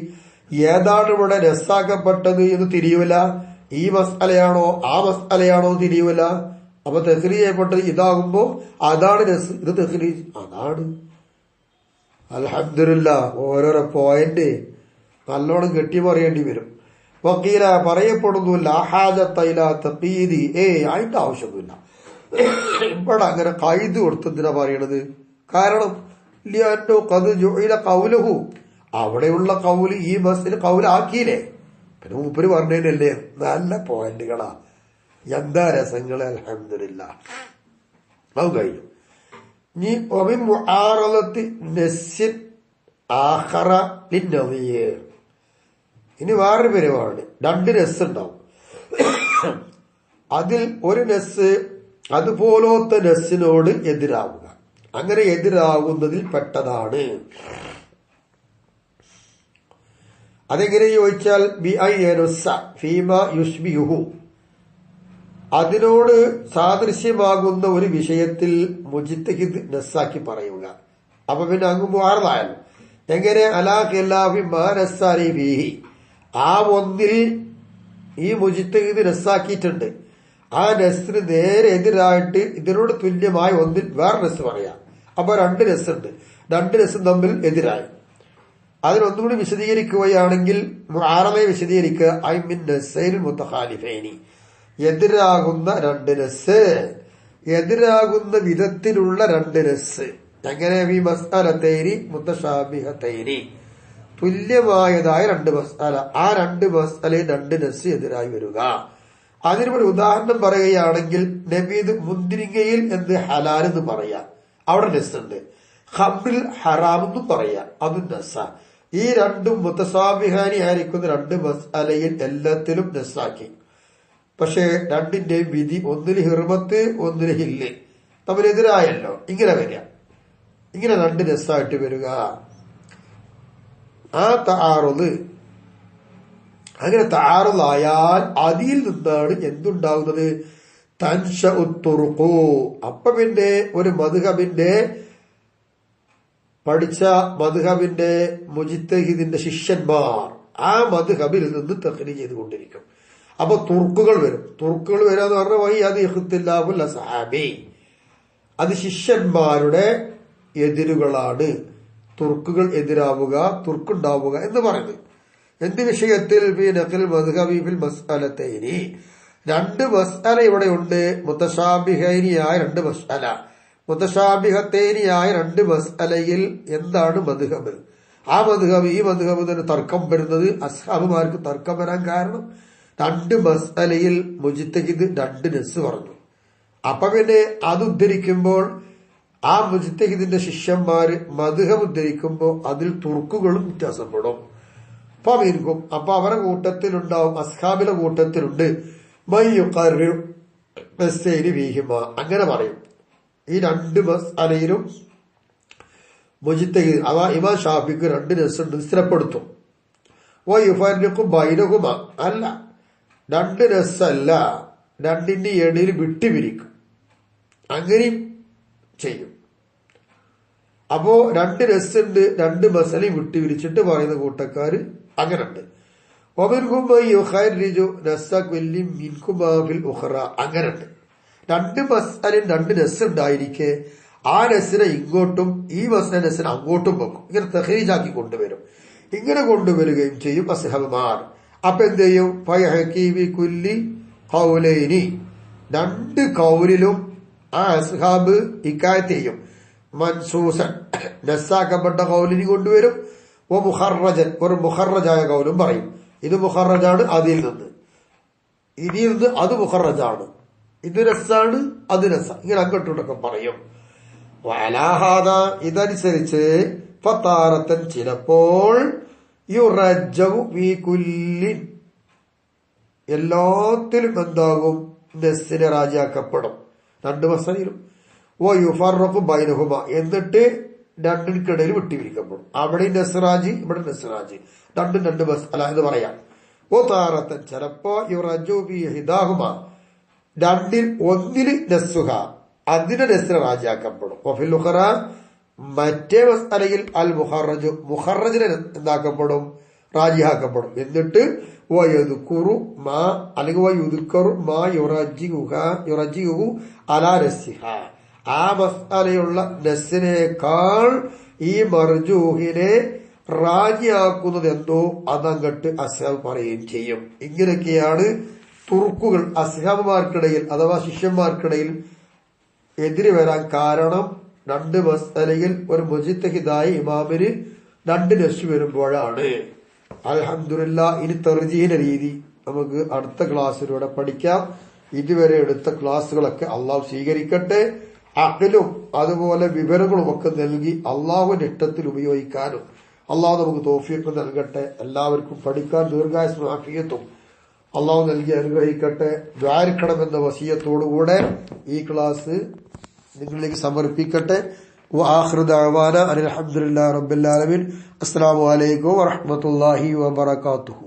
ഏതാണ് ഇവിടെ രസാക്കപ്പെട്ടത് എന്ന് തിരിയൂല. ഈ മസ്അലയാണോ ആ മസ്അലയാണോ തിരിയൂല. അപ്പൊ തഖ്രീജ് ചെയ്യപ്പെട്ടത് ഇതാകുമ്പോ അതാണ് രസ്, ഇത് തഖ്രീജ് അതാണ്. അൽഹംദുലില്ലാഹ്, ഓരോരോ പോയിന്റ് നല്ലോണം കെട്ടിമറിയേണ്ടി വരും. വക്കീല പറയപ്പെടുന്നു ലാഹാജത്തൈല തഖീദി, അതിന്റെ ആവശ്യമൊന്നുമില്ല. ഇവിടെ അങ്ങനെ കൈത് കൊടുത്തെന്തിനാ പറയണത്? കാരണം ലിഅന്നഹു ഖദ് ജുഇല ഖൗലുഹു, അവിടെയുള്ള കൗല് ഈ മസ്അല കൗലാക്കിയില്ലേ. പിന്നെ മൂപ്പര് പറഞ്ഞതിനല്ലേ. നല്ല പോയിന്റുകളാ, എന്താ രസങ്ങള്. അൽഹംദുലില്ലാഹ്, അത് കഴിഞ്ഞു. ഇനി വമിൻ മുആറളത്തി നസ്സിൻ ആഖറ ലിന്നദീർ, ഇനി വേറൊരു പരിപാടി. രണ്ട് നസ് ഉണ്ടാവും, അതിൽ ഒരു നസ് അതുപോലത്തെ നസ്സിനോട് എതിരാവുക. അങ്ങനെ എതിരാകുന്നതിൽ പെട്ടതാണ്. അതെങ്ങനെ ചോദിച്ചാൽ ബി ഐ യനുസ്സ ഫീമാ യുശ്ബിഹു, അതിനോട് സാദൃശ്യമാകുന്ന ഒരു വിഷയത്തിൽ മുജ്തഹിദ് നസ്സാക്കി പറയുക. അപ്പൊ പിന്നെ അങ്ങ് മുആറളായല്ലോ. എങ്ങനെ? അലാ ഖിലാഫി മാ നസ്സാനി ഫീഹി, ആ ഒന്നിൽ ഈ മുജ്തഹിദ് നസ്സാക്കിയിട്ടുണ്ട്, ആ നസ്സിന് നേരെ എതിരായിട്ട് ഇതിനോട് തുല്യമായ ഒന്നിൽ വേറെ നസ് പറയാം. അപ്പൊ രണ്ട് നസ്സുണ്ട്, രണ്ട് നസ്സും തമ്മിൽ എതിരായി. അതിനൊന്നുകൂടി വിശദീകരിക്കുകയാണെങ്കിൽ മുആറളയെ വിശദീകരിക്കുക ഐ മിൻ നസ്സൈൽ മുതഖാലിഫൈനി, എതിരാകുന്ന രണ്ട് നസ്, എതിരാകുന്ന വിധത്തിലുള്ള രണ്ട് നസ്. എങ്ങനെ? വി മസ്അലതൈനി മുതശാബിഹതൈനി, തുല്യമായതായ രണ്ട് മസ്അല, ആ രണ്ട് മസ്അലയിൽ രണ്ട് നസ് എതിരായി വരിക. അതിനൊരു ഉദാഹരണം പറയുകയാണെങ്കിൽ നബീദ് മുന്തിരിങ്ങയിൽ എന്ത് ഹലാൽ എന്ന് പറയാം, അവിടെ നസ്സുണ്ട്. ഖംറിൽ ഹറാം എന്നും പറയാം, അതും നസ്സ. ഈ രണ്ടും മുതസാബിഹാനി ആയിരിക്കുന്ന രണ്ട് മസ്അലയിൽ എല്ലാത്തിലും നസ്സാക്കി. പക്ഷെ രണ്ടിന്റെയും വിധി, ഒന്നിന് ഹിർമത്ത് ഒന്നിന് ഹില്ല്, തമ്മിലെതിരായല്ലോ. ഇങ്ങനെ വരിക, ഇങ്ങനെ രണ്ട് നസ്സായിട്ട് വരിക. ആ തആറുദ്, അങ്ങനെ തആറുദായാൽ അതിൽ നിന്നാണ് എന്തുണ്ടാകുന്നത്? തൻശഉ തുറുഖു, അപ്പൊ പിന്നെ ഒരു മദ്ഹബിന്റെ പഠിച്ച മദ്ഹബിന്റെ മുജ്തഹിദിന്റെ ശിഷ്യന്മാർ ആ മദ്ഹബിൽ നിന്ന് തഖ്രീജ് ചെയ്തുകൊണ്ടിരിക്കും. അപ്പൊ തുർക്കുകൾ വരും. തുർക്കുകൾ വരാന്ന് പറഞ്ഞ വഴി അത് ഇഖ്തിലാഫുൽ അസ്ഹാബി, അത് ശിഷ്യന്മാരുടെ എതിരുകളാണ്. തുർക്കുകൾ എതിരാവുക, തുർക്കുണ്ടാവുക എന്ന് പറയുന്നത് എന്ത് വിഷയത്തിൽ? ഫീ നഖ്ൽ മദ്ഹബി ഫിൽ മസ്അലതൈനി, രണ്ട് മസ്അല ഇവിടെ ഉണ്ട്. മുതശാബിഹൈനിയായ രണ്ട് മസ്അല, മുതശാബിഹത്തൈനിയായ രണ്ട് മസ്അലയിൽ എന്താണ് മദ്ഹബ്? ആ മദ്ഹബ്, ഈ മദ്ഹബ് തന്നെ തർക്കം വരുന്നത്. അസ്ഹാബുമാർക്ക് തർക്കം വരാൻ കാരണം രണ്ട് മസ്അലയിൽ മുജ്തഹിദ് രണ്ട് നസ് പറഞ്ഞു. അപ്പൊ പിന്നെ അത് ഉദ്ധരിക്കുമ്പോൾ ആ മുജ്തഹിദിന്റെ ശിഷ്യന്മാര് മദ്ഹബ് ഉദ്ധരിക്കുമ്പോൾ അതിൽ തുർക്കുകളും വ്യത്യാസപ്പെടും. ഫമീൻകും, അപ്പൊ അവരുടെ കൂട്ടത്തിലുണ്ടാവും, അസ്ഹാബിന്റെ കൂട്ടത്തിലുണ്ട് അങ്ങനെ പറയും. ഈ രണ്ട് മസ്അലയിലും മുജ്തഹിദ് അഥവാ ഇമാം ഷാഫിക്ക് രണ്ട് നസ്സുണ്ട്, സ്ഥിരപ്പെടുത്തും. വയുഫർരിഖു ബൈനഹുമ, അല്ല രണ്ട് നസ്സല്ല, രണ്ടിന്റെ ഇടയിൽ വിട്ടുപിരിക്കും, അങ്ങനെയും ചെയ്യും. അപ്പോ രണ്ട് നസ്സുണ്ട്, രണ്ട് മസലയും വിട്ടുപിരിച്ചിട്ട് പറയുന്ന കൂട്ടക്കാര് അങ്ങനെ ഉണ്ട്. അങ്ങനെ ഉണ്ട്. രണ്ട് മസ്അലയും രണ്ട് നസ് ഉണ്ടായിരിക്കെ ആ നസ്സിനെ ഇങ്ങോട്ടും ഈ നസ്സിനെ അങ്ങോട്ടും വെക്കും. ഇങ്ങനെ തഖ്രീജാക്കി കൊണ്ടുവരും. ഇങ്ങനെ കൊണ്ടുവരികയും ചെയ്യും അസ്ഹാബുമാർ. അപ്പൊ എന്ത് ചെയ്യും? കുല്ലി ഖൗലൈനി, രണ്ട് കൗലിലും ആ അസ്ഹാബ് ഇക്കായത്ത് ചെയ്യും. മൻസൂസൻ, നസ്സാക്കപ്പെട്ട കൗലിനി കൊണ്ടുവരും. ഓ മുഖറജൻ, ഒരു മുഖറജായ കൗലും പറയും. ഇത് മുഖറജാണ് അതിൽ നിന്ന്, ഇതിൽ നിന്ന് അത് മുഖറജാണ്. ഇത് രസാണ് അത് രസം, ഇങ്ങനെ അങ്ങോട്ടോട്ടൊക്കെ പറയും. വലാഹാദ ഇതനുസരിച്ച് ഫതാറത്തൻ ചിലപ്പോൾ യുറജ്ജഉ ഫീ കുല്ലി എല്ലാത്തിലും എന്താകും നെസ്സിനെ റാജിയാക്കപ്പെടും, രണ്ട് മസലയിലും. വയുഫറഖു ബൈനഹുമ എന്നിട്ട് രണ്ടിനിടയിൽ വിട്ടുപിരിക്കപ്പെടും. അവിടെ നെസ്റാജി ഇവിടെ നെസ്റാജി, രണ്ടും രണ്ട് മസല എന്ന് പറയാം. ഓ താറത്തൻ ചിലപ്പോ യുറജ്ജഉ ഫീ ഇഹ്ദാഹുമ രണ്ടിൽ ഒന്നില് നെസ്സുഹ അതിന്റെ നെസ്സിനെ റാജിയാക്കപ്പെടും. വഫിൽ ഉഖറ മറ്റേ മസലയിൽ അൽ മുഖറജു മുഖറജിനെ എന്താക്കപ്പെടും, റാജിയാക്കപ്പെടും. എന്നിട്ട് വയദുക്കുറു മാ അല്ലെങ്കിൽ വയുദുക്കറു മാ യുറജ്ജിഹു അലാ നസ്സിഹ ആ മസലയുള്ള നസ്സിനേക്കാൾ ഈ മർജൂഹിനെ റാജിയാക്കുന്നത് എന്തോ അതങ്ങട്ട് അസ്ഹാബ് പറയുകയും ചെയ്യും. ഇങ്ങനെയൊക്കെയാണ് തുർക്കുകൾ അസ്ഹാബുമാർക്കിടയിൽ അഥവാ ശിഷ്യന്മാർക്കിടയിൽ എതിര് വരാൻ കാരണം. രണ്ട് മസലയിൽ ഒരു മുജ്തഹിദായ ഇമാമിന് രണ്ട് നസ്സ് വരുമ്പോഴാണ്. അൽഹംദുലില്ലാഹ് ഇനി തർജീഹിന്റെ രീതി നമുക്ക് അടുത്ത ക്ലാസ്സിലൂടെ പഠിക്കാം. ഇതുവരെ എടുത്ത ക്ലാസ്സുകളൊക്കെ അള്ളാഹു സ്വീകരിക്കട്ടെ. അഖലും അതുപോലെ വിവരങ്ങളും ഒക്കെ നൽകി അള്ളാഹുവിന്റെ ഇഷ്ടത്തിൽ ഉപയോഗിക്കാനും അള്ളാഹു നമുക്ക് തൗഫീഖ് നൽകട്ടെ. എല്ലാവർക്കും പഠിക്കാൻ ദീർഘായുസ്സും ആഫിയത്തും അള്ളാഹു നൽകി അനുഗ്രഹിക്കട്ടെ. ദ്വാരിക്കണമെന്ന വസിയത്തോടുകൂടെ ഈ ക്ലാസ് നിങ്ങളിലേക്ക് സമർപ്പിക്കട്ടെ. വആഖിറു ദഅവാന അൽഹംദുലില്ലാഹി റബ്ബിൽ ആലമീൻ. അസ്സലാമു അലൈക്കും വറഹ്മത്തുള്ളാഹി വബറകാതുഹു.